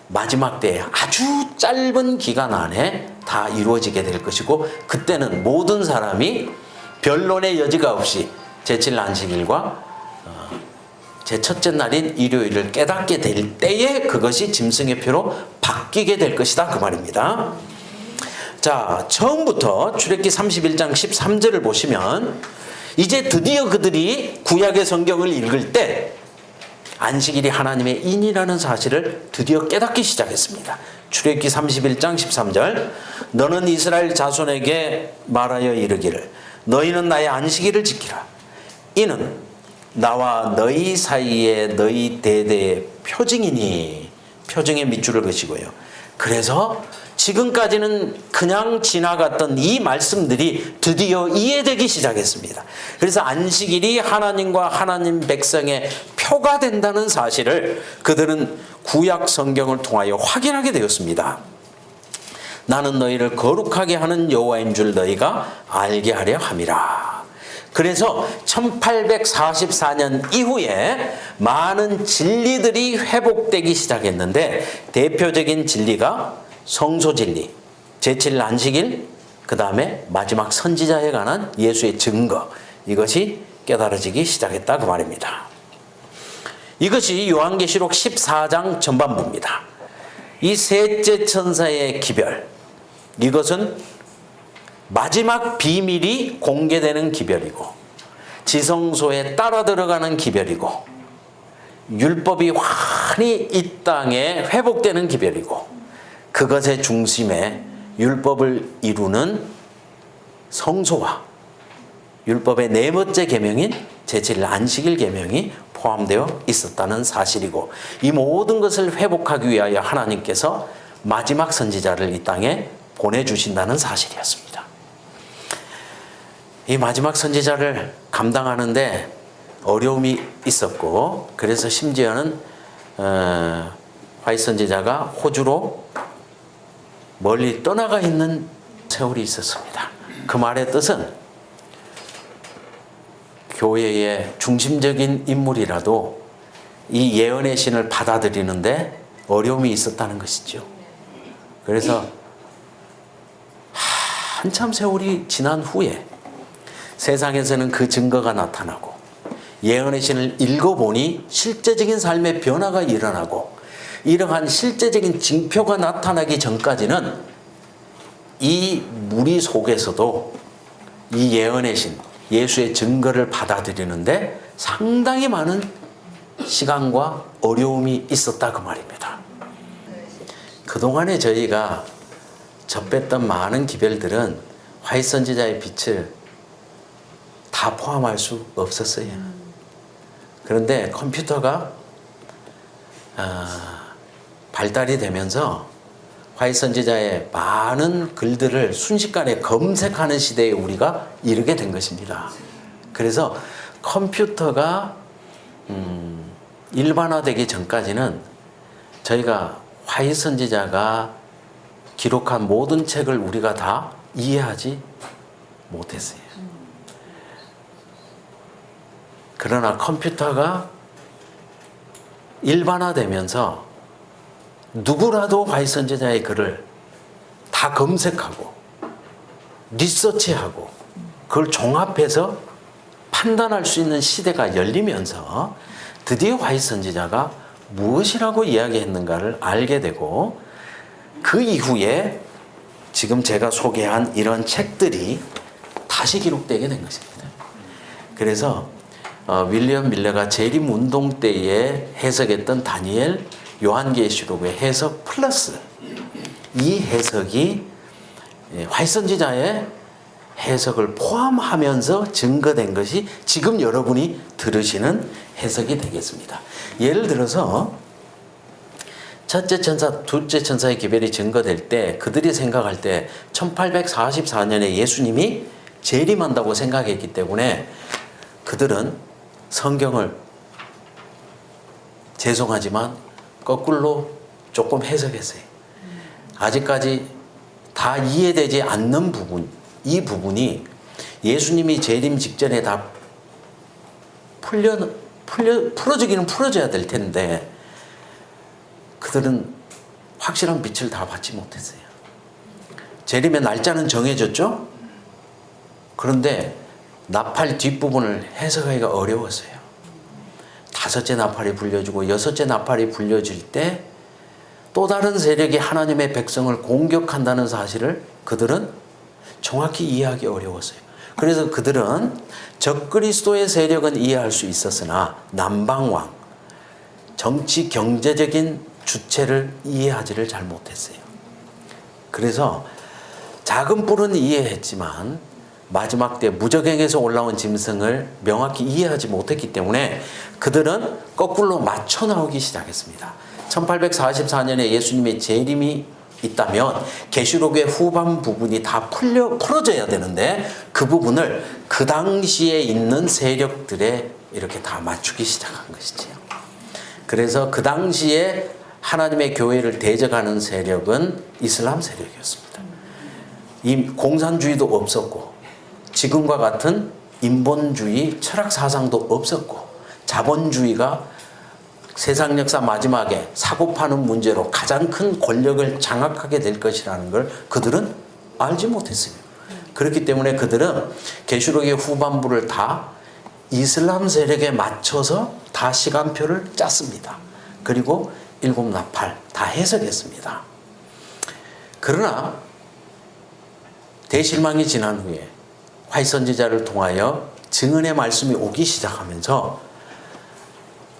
마지막 때에 아주 짧은 기간 안에 다 이루어지게 될 것이고, 그때는 모든 사람이 변론의 여지가 없이 제7일 안식일과 제 첫째 날인 일요일을 깨닫게 될 때에 그것이 짐승의 표로 바뀌게 될 것이다, 그 말입니다. 자, 처음부터 출애굽기 31장 13절을 보시면 이제 드디어 그들이 구약의 성경을 읽을 때 안식일이 하나님의 인이라는 사실을 드디어 깨닫기 시작했습니다. 출애굽기 31장 13절 너는 이스라엘 자손에게 말하여 이르기를 너희는 나의 안식일을 지키라. 이는 나와 너희 사이에 너희 대대의 표징이니 표징의 밑줄을 그시고요. 그래서 지금까지는 그냥 지나갔던 이 말씀들이 드디어 이해되기 시작했습니다. 그래서 안식일이 하나님과 하나님 백성의 표가 된다는 사실을 그들은 구약 성경을 통하여 확인하게 되었습니다. 나는 너희를 거룩하게 하는 여호와인 줄 너희가 알게 하려 함이라. 그래서 1844년 이후에 많은 진리들이 회복되기 시작했는데 대표적인 진리가 성소진리, 제7일 안식일, 그 다음에 마지막 선지자에 관한 예수의 증거, 이것이 깨달아지기 시작했다 그 말입니다. 이것이 요한계시록 14장 전반부입니다. 이 셋째 천사의 기별, 이것은 마지막 비밀이 공개되는 기별이고 지성소에 따라 들어가는 기별이고 율법이 환히 이 땅에 회복되는 기별이고 그것의 중심에 율법을 이루는 성소와 율법의 네 번째 계명인 제7일 안식일 계명이 포함되어 있었다는 사실이고 이 모든 것을 회복하기 위하여 하나님께서 마지막 선지자를 이 땅에 보내주신다는 사실이었습니다. 이 마지막 선지자를 감당하는데 어려움이 있었고 그래서 심지어는 화이트 선지자가 호주로 멀리 떠나가 있는 세월이 있었습니다. 그 말의 뜻은 교회의 중심적인 인물이라도 이 예언의 신을 받아들이는데 어려움이 있었다는 것이죠. 그래서 한참 세월이 지난 후에 세상에서는 그 증거가 나타나고 예언의 신을 읽어보니 실제적인 삶의 변화가 일어나고 이러한 실제적인 징표가 나타나기 전까지는 이 무리 속에서도 이 예언의 신, 예수의 증거를 받아들이는데 상당히 많은 시간과 어려움이 있었다 그 말입니다. 그동안에 저희가 접했던 많은 기별들은 화이트 선지자의 빛을 다 포함할 수 없었어요. 그런데 컴퓨터가 발달이 되면서 화이트 선지자의 많은 글들을 순식간에 검색하는 시대에 우리가 이르게 된 것입니다. 그래서 컴퓨터가 일반화되기 전까지는 저희가 화이트 선지자가 기록한 모든 책을 우리가 다 이해하지 못했어요. 그러나 컴퓨터가 일반화되면서 누구라도 화이트 선지자의 글을 다 검색하고 리서치하고 그걸 종합해서 판단할 수 있는 시대가 열리면서 드디어 화이트 선지자가 무엇이라고 이야기했는가를 알게 되고 그 이후에 지금 제가 소개한 이런 책들이 다시 기록되게 된 것입니다. 그래서 윌리엄 밀러가 재림 운동 때에 해석했던 다니엘 요한계시록의 해석 플러스 이 해석이 화이트 선지자의 해석을 포함하면서 증거된 것이 지금 여러분이 들으시는 해석이 되겠습니다. 예를 들어서 첫째 천사, 둘째 천사의 기별이 증거될 때 그들이 생각할 때 1844년에 예수님이 재림한다고 생각했기 때문에 그들은 성경을 죄송하지만 거꾸로 조금 해석했어요. 아직까지 다 이해되지 않는 부분, 이 부분이 예수님이 재림 직전에 다 풀어지기는 풀어져야 될 텐데 그들은 확실한 빛을 다 받지 못했어요. 재림의 날짜는 정해졌죠? 그런데 나팔 뒷부분을 해석하기가 어려웠어요. 다섯째 나팔이 불려지고 여섯째 나팔이 불려질 때 또 다른 세력이 하나님의 백성을 공격한다는 사실을 그들은 정확히 이해하기 어려웠어요. 그래서 그들은 적그리스도의 세력은 이해할 수 있었으나 남방왕, 정치 경제적인 주체를 이해하지를 잘 못했어요. 그래서 작은 뿔은 이해했지만 마지막 때 무적행에서 올라온 짐승을 명확히 이해하지 못했기 때문에 그들은 거꾸로 맞춰 나오기 시작했습니다. 1844년에 예수님의 재림이 있다면 계시록의 후반 부분이 다 풀어져야 되는데 그 부분을 그 당시에 있는 세력들에 이렇게 다 맞추기 시작한 것이지요. 그래서 그 당시에 하나님의 교회를 대적하는 세력은 이슬람 세력이었습니다. 이 공산주의도 없었고 지금과 같은 인본주의 철학 사상도 없었고 자본주의가 세상 역사 마지막에 사고 파는 문제로 가장 큰 권력을 장악하게 될 것이라는 걸 그들은 알지 못했어요. 그렇기 때문에 그들은 계시록의 후반부를 다 이슬람 세력에 맞춰서 다 시간표를 짰습니다. 그리고 일곱 나팔 다 해석했습니다. 그러나 대실망이 지난 후에 화이 선지자를 통하여 증언의 말씀이 오기 시작하면서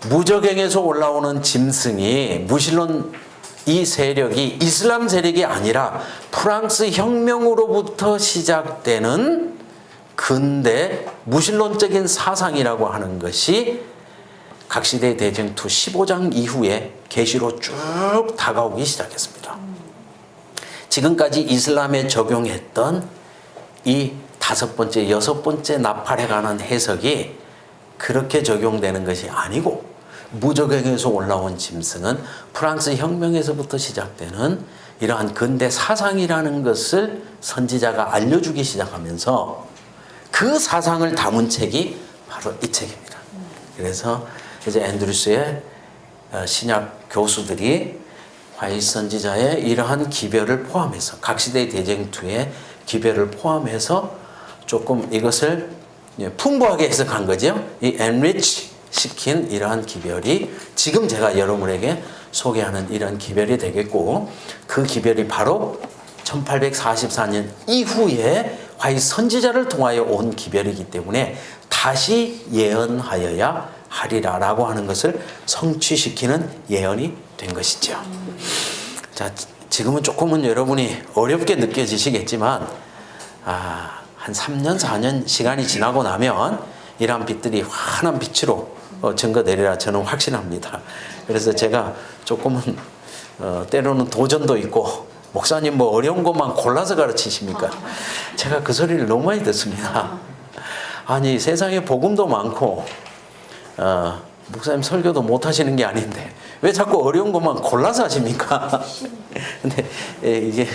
무적행에서 올라오는 짐승이 무신론 이 세력이 이슬람 세력이 아니라 프랑스 혁명으로부터 시작되는 근대 무신론적인 사상이라고 하는 것이 각시대 대쟁투 15장 이후에 계시로 쭉 다가오기 시작했습니다. 지금까지 이슬람에 적용했던 이 5번째, 6번째 나팔에 관한 해석이 그렇게 적용되는 것이 아니고 무적행에서 올라온 짐승은 프랑스 혁명에서부터 시작되는 이러한 근대 사상이라는 것을 선지자가 알려주기 시작하면서 그 사상을 담은 책이 바로 이 책입니다. 그래서 이제 앤드루스의 신약 교수들이 화이 선지자의 이러한 기별을 포함해서 각시대 대쟁투의 기별을 포함해서 조금 이것을 풍부하게 해석한 거죠. 이 enrich 시킨 이러한 기별이 지금 제가 여러분에게 소개하는 이런 기별이 되겠고 그 기별이 바로 1844년 이후에 화이 선지자를 통하여 온 기별이기 때문에 다시 예언하여야 하리라라고 하는 것을 성취시키는 예언이 된 것이죠. 자, 지금은 조금은 여러분이 어렵게 느껴지시겠지만 한 3년, 4년 시간이 지나고 나면 이러한 빛들이 환한 빛으로 증거되리라 저는 확신합니다. 그래서 제가 조금은 때로는 도전도 있고 목사님 뭐 어려운 것만 골라서 가르치십니까? 제가 그 소리를 너무 많이 듣습니다. 아니 세상에 복음도 많고 목사님 설교도 못 하시는 게 아닌데 왜 자꾸 어려운 것만 골라서 하십니까? 근데 이게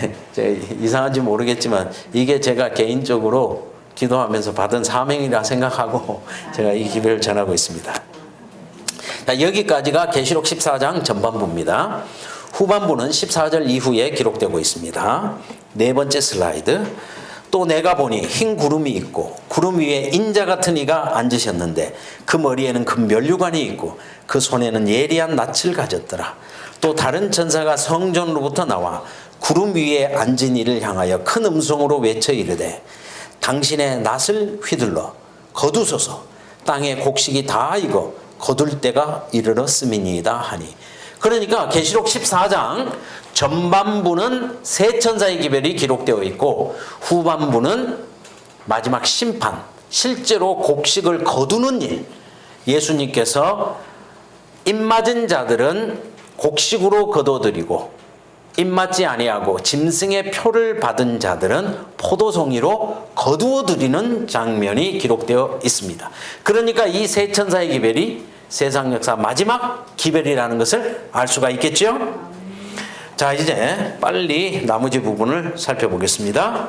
이상한지 모르겠지만 이게 제가 개인적으로 기도하면서 받은 사명이라 생각하고 제가 이 기별을 전하고 있습니다. 자, 여기까지가 계시록 14장 전반부입니다. 후반부는 14절 이후에 기록되고 있습니다. 네 번째 슬라이드. 또 내가 보니 흰 구름이 있고 구름 위에 인자 같은 이가 앉으셨는데 그 머리에는 금 면류관이 있고 그 손에는 예리한 낯을 가졌더라. 또 다른 천사가 성전으로부터 나와 구름 위에 앉은 이를 향하여 큰 음성으로 외쳐 이르되 당신의 낯을 휘둘러 거두소서. 땅의 곡식이 다 익어 거둘 때가 이르렀음이니이다 하니. 그러니까 계시록 14장 전반부는 세 천사의 기별이 기록되어 있고 후반부는 마지막 심판, 실제로 곡식을 거두는 일. 예수님께서 입맞은 자들은 곡식으로 거둬들이고 입맞지 아니하고 짐승의 표를 받은 자들은 포도송이로 거두어들이는 장면이 기록되어 있습니다. 그러니까 이 세 천사의 기별이 세상 역사 마지막 기별이라는 것을 알 수가 있겠죠? 자, 이제 빨리 나머지 부분을 살펴보겠습니다.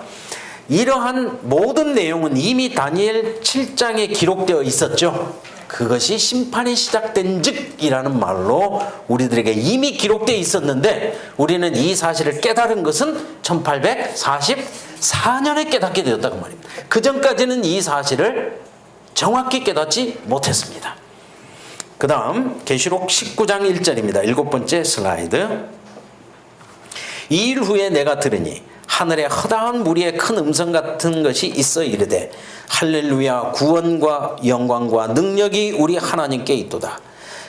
이러한 모든 내용은 이미 다니엘 7장에 기록되어 있었죠. 그것이 심판이 시작된 즉이라는 말로 우리들에게 이미 기록되어 있었는데 우리는 이 사실을 깨달은 것은 1844년에 깨닫게 되었다고 말입니다. 그 전까지는 이 사실을 정확히 깨닫지 못했습니다. 그 다음 계시록 19장 1절입니다. 7번째 슬라이드. 이 일 후에 내가 들으니 하늘에 허다한 무리의 큰 음성 같은 것이 있어 이르되 할렐루야 구원과 영광과 능력이 우리 하나님께 있도다.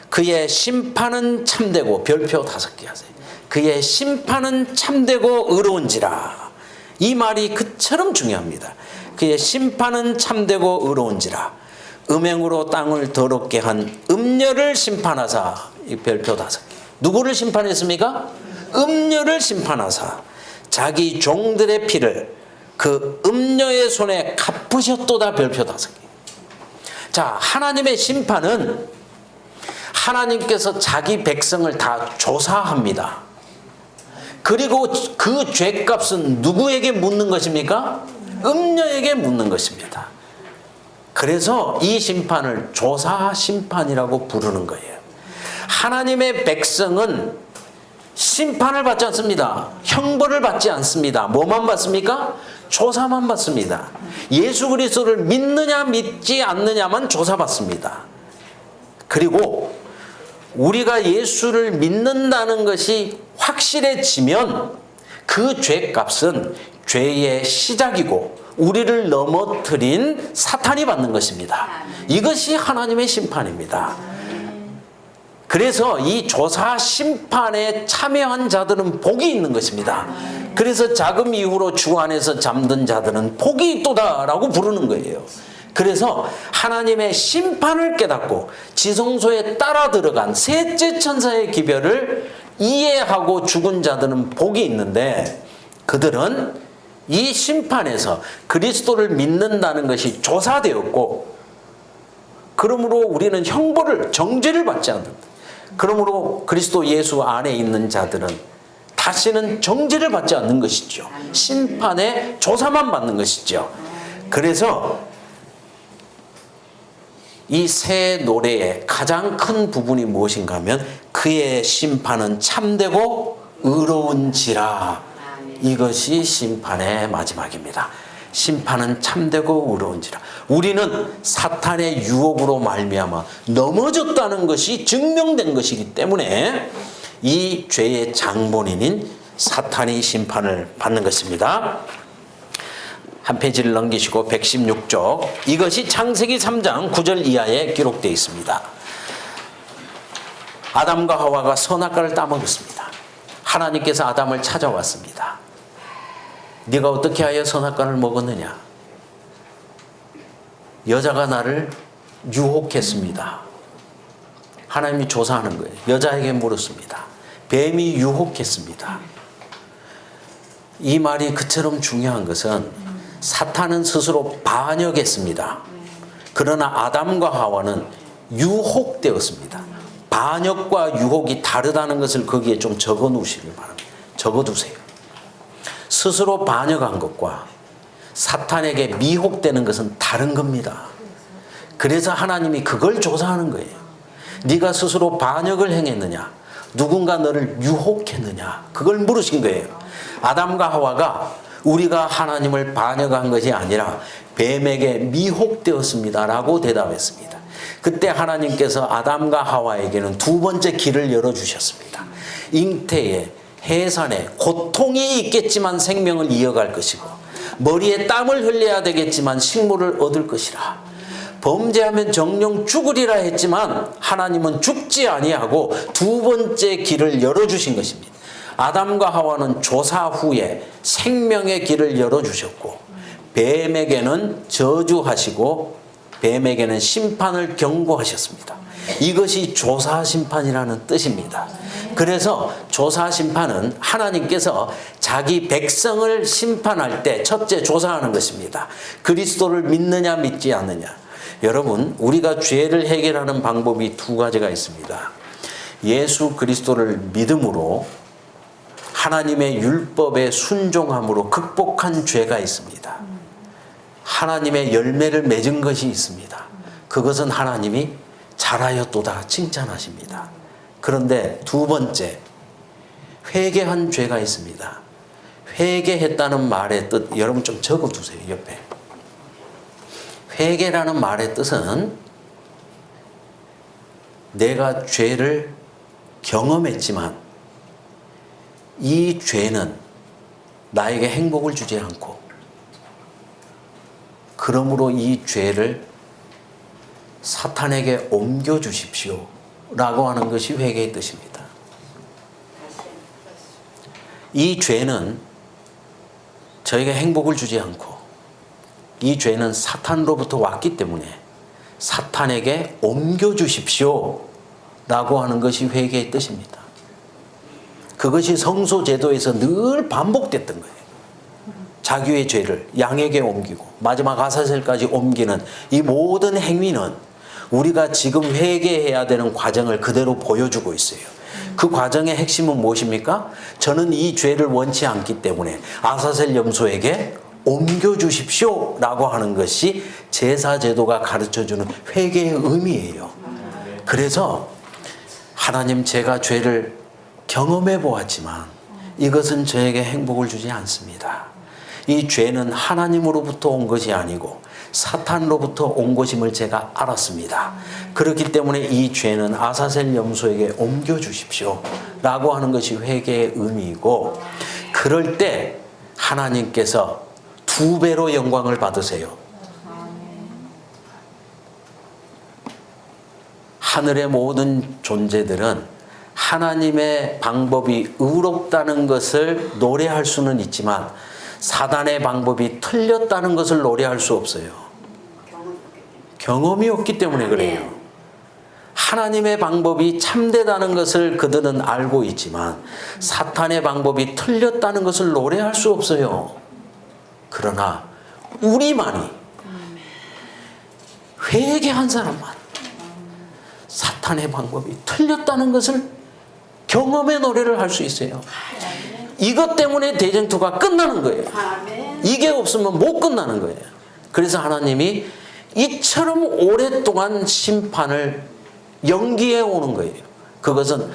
그의 심판은 참되고 별표 5개 하세요. 그의 심판은 참되고 의로운지라. 이 말이 그처럼 중요합니다. 그의 심판은 참되고 의로운지라. 음행으로 땅을 더럽게 한 음녀를 심판하사. 이 별표 5개. 누구를 심판했습니까? 음녀를 심판하사 자기 종들의 피를 그 음녀의 손에 갚으셨도다. 별표 5개. 자, 하나님의 심판은 하나님께서 자기 백성을 다 조사합니다. 그리고 그 죄값은 누구에게 묻는 것입니까? 음녀에게 묻는 것입니다. 그래서 이 심판을 조사 심판이라고 부르는 거예요. 하나님의 백성은 심판을 받지 않습니다. 형벌을 받지 않습니다. 뭐만 받습니까? 조사만 받습니다. 예수 그리스도를 믿느냐 믿지 않느냐만 조사받습니다. 그리고 우리가 예수를 믿는다는 것이 확실해지면 그 죄값은 죄의 시작이고 우리를 넘어뜨린 사탄이 받는 것입니다. 이것이 하나님의 심판입니다. 그래서 이 조사 심판에 참여한 자들은 복이 있는 것입니다. 그래서 자금 이후로 주 안에서 잠든 자들은 복이 있도다라고 부르는 거예요. 그래서 하나님의 심판을 깨닫고 지성소에 따라 들어간 셋째 천사의 기별을 이해하고 죽은 자들은 복이 있는데, 그들은 이 심판에서 그리스도를 믿는다는 것이 조사되었고, 그러므로 우리는 형벌을, 정죄를 받지 않는다. 그러므로 그리스도 예수 안에 있는 자들은 다시는 정죄를 받지 않는 것이죠. 심판의 조사만 받는 것이죠. 그래서 이 새 노래의 가장 큰 부분이 무엇인가 하면 그의 심판은 참되고 의로운지라. 이것이 심판의 마지막입니다. 심판은 참되고 의로운지라. 우리는 사탄의 유혹으로 말미암아 넘어졌다는 것이 증명된 것이기 때문에 이 죄의 장본인인 사탄이 심판을 받는 것입니다. 한 페이지를 넘기시고 116쪽. 이것이 창세기 3장 9절 이하에 기록되어 있습니다. 아담과 하와가 선악과를 따먹었습니다. 하나님께서 아담을 찾아왔습니다. 네가 어떻게 하여 선악과를 먹었느냐? 여자가 나를 유혹했습니다. 하나님이 조사하는 거예요. 여자에게 물었습니다. 뱀이 유혹했습니다. 이 말이 그처럼 중요한 것은 사탄은 스스로 반역했습니다. 그러나 아담과 하와는 유혹되었습니다. 반역과 유혹이 다르다는 것을 거기에 좀 적어 놓으시길 바랍니다. 적어 두세요. 스스로 반역한 것과 사탄에게 미혹되는 것은 다른 겁니다. 그래서 하나님이 그걸 조사하는 거예요. 네가 스스로 반역을 행했느냐? 누군가 너를 유혹했느냐? 그걸 물으신 거예요. 아담과 하와가 우리가 하나님을 반역한 것이 아니라 뱀에게 미혹되었습니다 라고 대답했습니다. 그때 하나님께서 아담과 하와에게는 두 번째 길을 열어주셨습니다. 잉태에, 해산에 고통이 있겠지만 생명을 이어갈 것이고, 머리에 땀을 흘려야 되겠지만 식물을 얻을 것이라. 범죄하면 정령 죽으리라 했지만 하나님은 죽지 아니하고 두 번째 길을 열어주신 것입니다. 아담과 하와는 조사 후에 생명의 길을 열어주셨고, 뱀에게는 저주하시고 뱀에게는 심판을 경고하셨습니다. 이것이 조사 심판이라는 뜻입니다. 그래서 조사 심판은 하나님께서 자기 백성을 심판할 때 첫째 조사하는 것입니다. 그리스도를 믿느냐 믿지 않느냐. 여러분, 우리가 죄를 해결하는 방법이 두 가지가 있습니다. 예수 그리스도를 믿음으로 하나님의 율법에 순종함으로 극복한 죄가 있습니다. 하나님의 열매를 맺은 것이 있습니다. 그것은 하나님이 잘하였도다 칭찬하십니다. 그런데 두 번째, 회개한 죄가 있습니다. 회개했다는 말의 뜻, 여러분 좀 적어두세요. 옆에. 회개라는 말의 뜻은 내가 죄를 경험했지만 이 죄는 나에게 행복을 주지 않고, 그러므로 이 죄를 사탄에게 옮겨주십시오 라고 하는 것이 회개의 뜻입니다. 이 죄는 저에게 행복을 주지 않고 이 죄는 사탄으로부터 왔기 때문에 사탄에게 옮겨주십시오 라고 하는 것이 회개의 뜻입니다. 그것이 성소제도에서 늘 반복됐던 거예요. 자기의 죄를 양에게 옮기고 마지막 아사셀까지 옮기는 이 모든 행위는 우리가 지금 회개해야 되는 과정을 그대로 보여주고 있어요. 그 과정의 핵심은 무엇입니까? 저는 이 죄를 원치 않기 때문에 아사셀 염소에게 옮겨주십시오 라고 하는 것이 제사제도가 가르쳐주는 회개의 의미예요. 그래서 하나님, 제가 죄를 경험해 보았지만 이것은 저에게 행복을 주지 않습니다. 이 죄는 하나님으로부터 온 것이 아니고 사탄으로부터 온 것임을 제가 알았습니다. 그렇기 때문에 이 죄는 아사셀 염소에게 옮겨주십시오 라고 하는 것이 회개의 의미이고, 그럴 때 하나님께서 2배로 영광을 받으세요. 하늘의 모든 존재들은 하나님의 방법이 의롭다는 것을 노래할 수는 있지만 사단의 방법이 틀렸다는 것을 노래할 수 없어요. 경험이 없기 때문에 그래요. 하나님의 방법이 참되다는 것을 그들은 알고 있지만 사탄의 방법이 틀렸다는 것을 노래할 수 없어요. 그러나 우리만이, 회개한 사람만 사탄의 방법이 틀렸다는 것을 경험의 노래를 할 수 있어요. 이것 때문에 대쟁투가 끝나는 거예요. 이게 없으면 못 끝나는 거예요. 그래서 하나님이 이처럼 오랫동안 심판을 연기해 오는 거예요. 그것은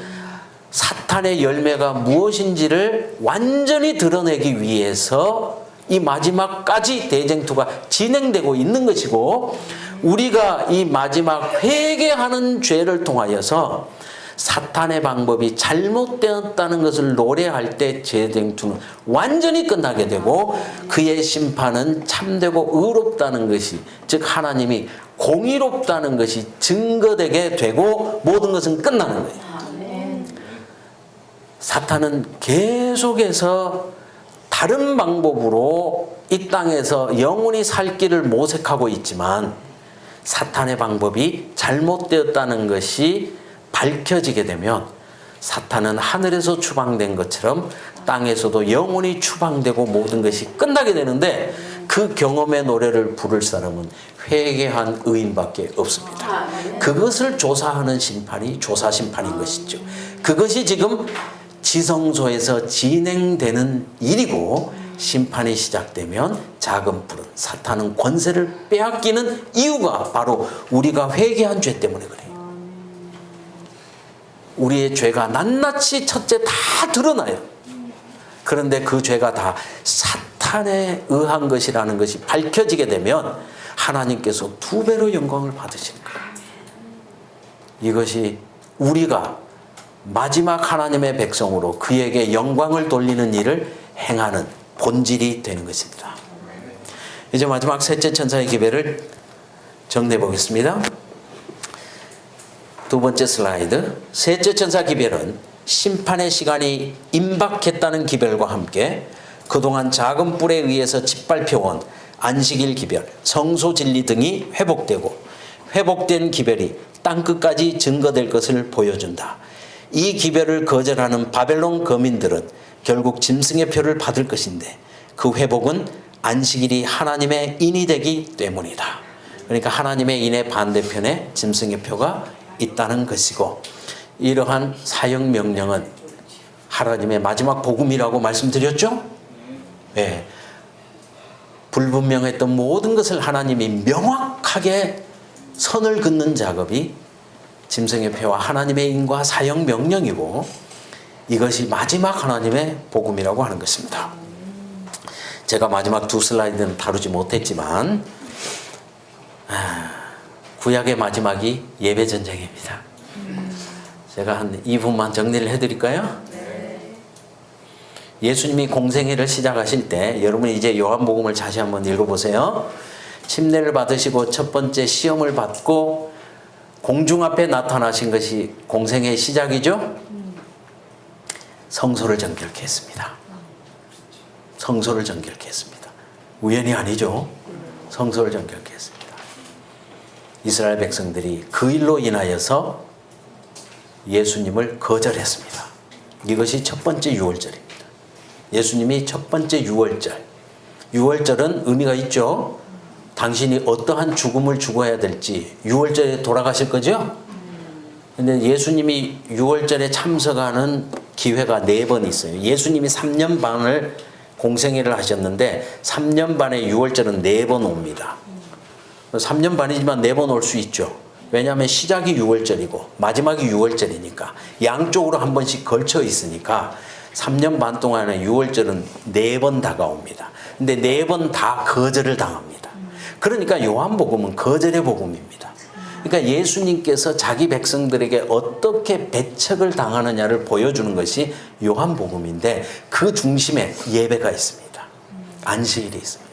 사탄의 열매가 무엇인지를 완전히 드러내기 위해서 이 마지막까지 대쟁투가 진행되고 있는 것이고, 우리가 이 마지막 회개하는 죄를 통하여서 사탄의 방법이 잘못되었다는 것을 노래할 때 대쟁투는 완전히 끝나게 되고 그의 심판은 참되고 의롭다는 것이, 즉 하나님이 공의롭다는 것이 증거되게 되고 모든 것은 끝나는 거예요. 사탄은 계속해서 다른 방법으로 이 땅에서 영원히 살 길을 모색하고 있지만 사탄의 방법이 잘못되었다는 것이 밝혀지게 되면 사탄은 하늘에서 추방된 것처럼 땅에서도 영원히 추방되고 모든 것이 끝나게 되는데, 그 경험의 노래를 부를 사람은 회개한 의인밖에 없습니다. 그것을 조사하는 심판이 조사심판인 것이죠. 그것이 지금 지성소에서 진행되는 일이고, 심판이 시작되면 작은 뿔은, 사탄은 권세를 빼앗기는 이유가 바로 우리가 회개한 죄 때문에 그래요. 우리의 죄가 낱낱이 첫째 다 드러나요. 그런데 그 죄가 다 사탄에 의한 것이라는 것이 밝혀지게 되면 하나님께서 2배로 영광을 받으시는 거예요. 이것이 우리가 마지막 하나님의 백성으로 그에게 영광을 돌리는 일을 행하는 본질이 되는 것입니다. 이제 마지막 셋째 천사의 기별을 정리해 보겠습니다. 2번째 슬라이드. 셋째 천사 기별은 심판의 시간이 임박했다는 기별과 함께 그동안 작은 뿔에 의해서 짓밟혀온 안식일 기별, 성소 진리 등이 회복되고, 회복된 기별이 땅끝까지 증거될 것을 보여준다. 이 기별을 거절하는 바벨론 거민들은 결국 짐승의 표를 받을 것인데, 그 회복은 안식일이 하나님의 인이 되기 때문이다. 그러니까 하나님의 인의 반대편에 짐승의 표가 있다는 것이고, 이러한 사역 명령은 하나님의 마지막 복음이라고 말씀드렸죠? 네. 불분명했던 모든 것을 하나님이 명확하게 선을 긋는 작업이 짐승의 표와 하나님의 인과 사역 명령이고, 이것이 마지막 하나님의 복음이라고 하는 것입니다. 제가 마지막 2 슬라이드는 다루지 못했지만 구약의 마지막이 예배 전쟁입니다. 제가 한 2분만 정리를 해드릴까요? 예수님이 공생애를 시작하실 때, 여러분이 이제 요한복음을 다시 한번 읽어보세요. 침례를 받으시고 첫 번째 시험을 받고 공중 앞에 나타나신 것이 공생애의 시작이죠. 성소를 정결케 했습니다. 성소를 정결케 했습니다. 우연이 아니죠. 성소를 정결케 했습니다. 이스라엘 백성들이 그 일로 인하여서 예수님을 거절했습니다. 이것이 첫 번째 유월절입니다. 예수님이 첫 번째 유월절. 유월절은 의미가 있죠. 당신이 어떠한 죽음을 죽어야 될지 유월절에 돌아가실 거죠? 근데 예수님이 유월절에 참석하는 기회가 4번 있어요. 예수님이 3년 반을 공생애를 하셨는데 3년 반에 유월절은 4번 옵니다. 3년 반이지만 4번 올 수 있죠. 왜냐하면 시작이 유월절이고 마지막이 유월절이니까 양쪽으로 한 번씩 걸쳐 있으니까 3년 반 동안에 유월절은 4번 다가옵니다. 근데 4번 다 거절을 당합니다. 그러니까 요한복음은 거절의 복음입니다. 그러니까 예수님께서 자기 백성들에게 어떻게 배척을 당하느냐를 보여주는 것이 요한복음인데 그 중심에 예배가 있습니다. 안식일이 있습니다.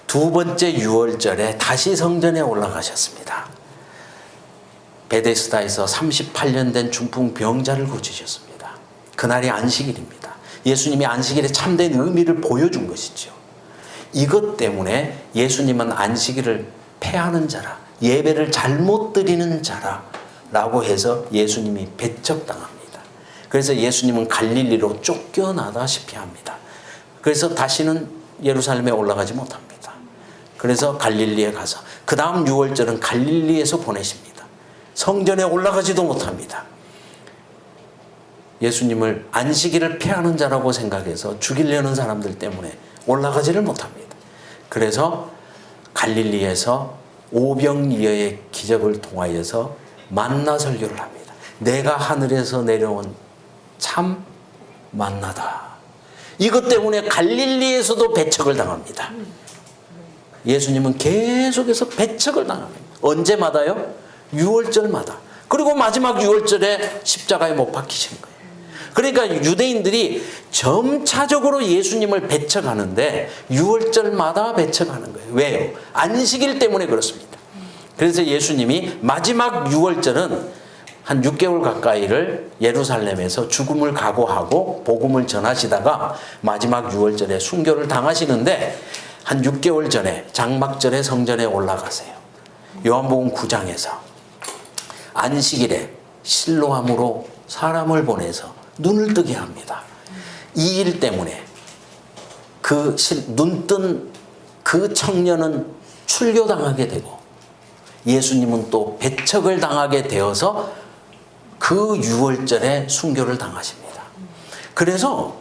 두 번째 유월절에 다시 성전에 올라가셨습니다. 베데스다에서 38년 된 중풍병자를 고치셨습니다. 그날이 안식일입니다. 예수님이 안식일에 참된 의미를 보여준 것이죠. 이것 때문에 예수님은 안식일을 폐하는 자라, 예배를 잘못 드리는 자라 라고 해서 예수님이 배척당합니다. 그래서 예수님은 갈릴리로 쫓겨나다시피 합니다. 그래서 다시는 예루살렘에 올라가지 못합니다. 그래서 갈릴리에 가서 그 다음 유월절은 갈릴리에서 보내십니다. 성전에 올라가지도 못합니다. 예수님을 안식일을 폐하는 자라고 생각해서 죽이려는 사람들 때문에 올라가지를 못합니다. 그래서 갈릴리에서 오병이어의 기적을 통하여서 만나 설교를 합니다. 내가 하늘에서 내려온 참 만나다. 이것 때문에 갈릴리에서도 배척을 당합니다. 예수님은 계속해서 배척을 당합니다. 언제마다요? 유월절마다. 그리고 마지막 유월절에 십자가에 못 박히신 거예요. 그러니까 유대인들이 점차적으로 예수님을 배척하는데 유월절마다 배척하는 거예요. 왜요? 안식일 때문에 그렇습니다. 그래서 예수님이 마지막 유월절은 한 6개월 가까이를 예루살렘에서 죽음을 각오하고 복음을 전하시다가 마지막 유월절에 순교를 당하시는데 한 6개월 전에 장막절에 성전에 올라가세요. 요한복음 9장에서 안식일에 실로암으로 사람을 보내서 눈을 뜨게 합니다. 이 일 때문에 눈뜬 그 청년은 출교당하게 되고 예수님은 또 배척을 당하게 되어서 그 유월절에 순교를 당하십니다. 그래서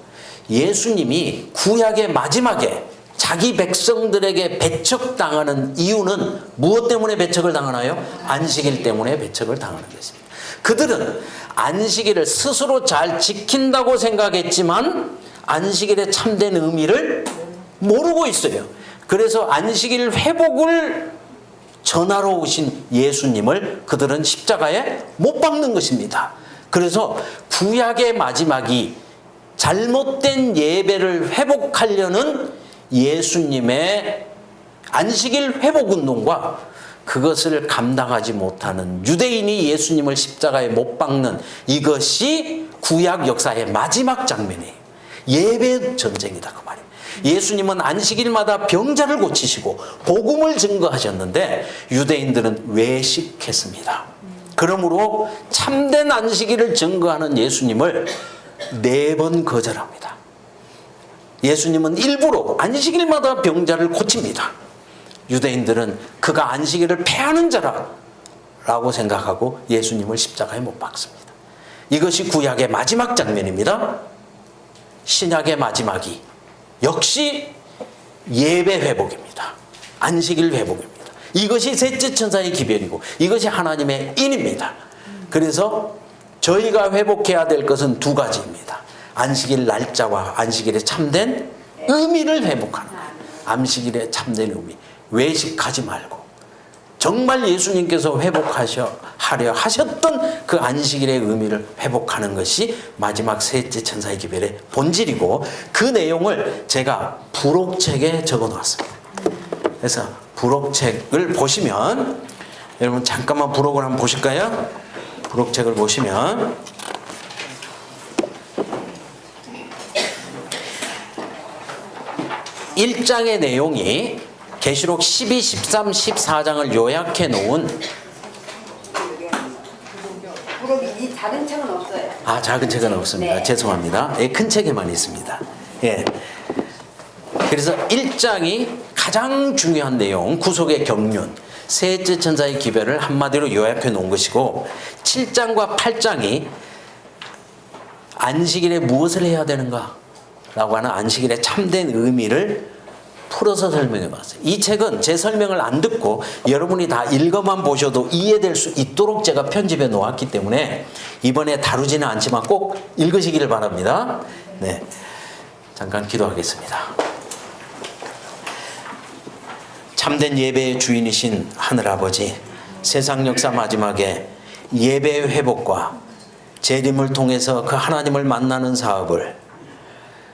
예수님이 구약의 마지막에 자기 백성들에게 배척당하는 이유는 무엇 때문에 배척을 당하나요? 안식일 때문에 배척을 당하는 것입니다. 그들은 안식일을 스스로 잘 지킨다고 생각했지만 안식일의 참된 의미를 모르고 있어요. 그래서 안식일 회복을 전하러 오신 예수님을 그들은 십자가에 못 박는 것입니다. 그래서 구약의 마지막이 잘못된 예배를 회복하려는 예수님의 안식일 회복운동과 그것을 감당하지 못하는 유대인이 예수님을 십자가에 못 박는 이것이 구약 역사의 마지막 장면이에요. 예배 전쟁이다 그 말이에요. 예수님은 안식일마다 병자를 고치시고 복음을 증거하셨는데 유대인들은 외식했습니다. 그러므로 참된 안식일을 증거하는 예수님을 4번 거절합니다. 예수님은 일부러 안식일마다 병자를 고칩니다. 유대인들은 그가 안식일을 폐하는 자라고 생각하고 예수님을 십자가에 못 박습니다. 이것이 구약의 마지막 장면입니다. 신약의 마지막이 역시 예배 회복입니다. 안식일 회복입니다. 이것이 셋째 천사의 기별이고 이것이 하나님의 인입니다. 그래서 저희가 회복해야 될 것은 2가지입니다. 안식일 날짜와 안식일의 참된 의미를 회복하는 거예요. 안식일의 참된 의미. 외식하지 말고 정말 예수님께서 회복하려 하셨던 그 안식일의 의미를 회복하는 것이 마지막 셋째 천사의 기별의 본질이고 그 내용을 제가 부록책에 적어 놓았습니다. 그래서 부록책을 보시면 여러분 잠깐만 부록을 한번 보실까요? 부록책을 보시면 1장의 내용이 계시록 12, 13, 14장을 요약해 놓은 그럼 이 작은 책은 없어요. 작은 책은 없습니다. 네. 죄송합니다. 예, 큰 책에만 있습니다. 예. 그래서 1장이 가장 중요한 내용, 구속의 경륜, 셋째 천사의 기별을 한마디로 요약해 놓은 것이고 7장과 8장이 안식일에 무엇을 해야 되는가 라고 하는 안식일의 참된 의미를 풀어서 설명해 봤어요. 이 책은 제 설명을 안 듣고 여러분이 다 읽어만 보셔도 이해될 수 있도록 제가 편집해 놓았기 때문에 이번에 다루지는 않지만 꼭 읽으시기를 바랍니다. 네, 잠깐 기도하겠습니다. 참된 예배의 주인이신 하늘아버지, 세상 역사 마지막에 예배의 회복과 재림을 통해서 그 하나님을 만나는 사업을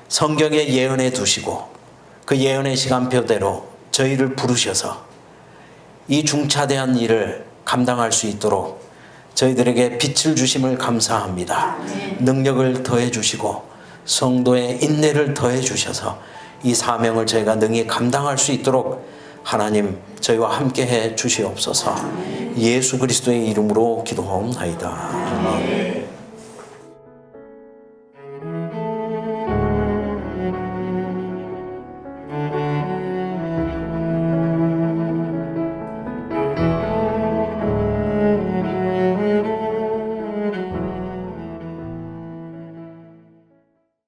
성경에 예언해 두시고 그 예언의 시간표대로 저희를 부르셔서 이 중차대한 일을 감당할 수 있도록 저희들에게 빛을 주심을 감사합니다. 능력을 더해 주시고 성도의 인내를 더해 주셔서 이 사명을 저희가 능히 감당할 수 있도록 하나님 저희와 함께 해 주시옵소서. 예수 그리스도의 이름으로 기도하옵나이다.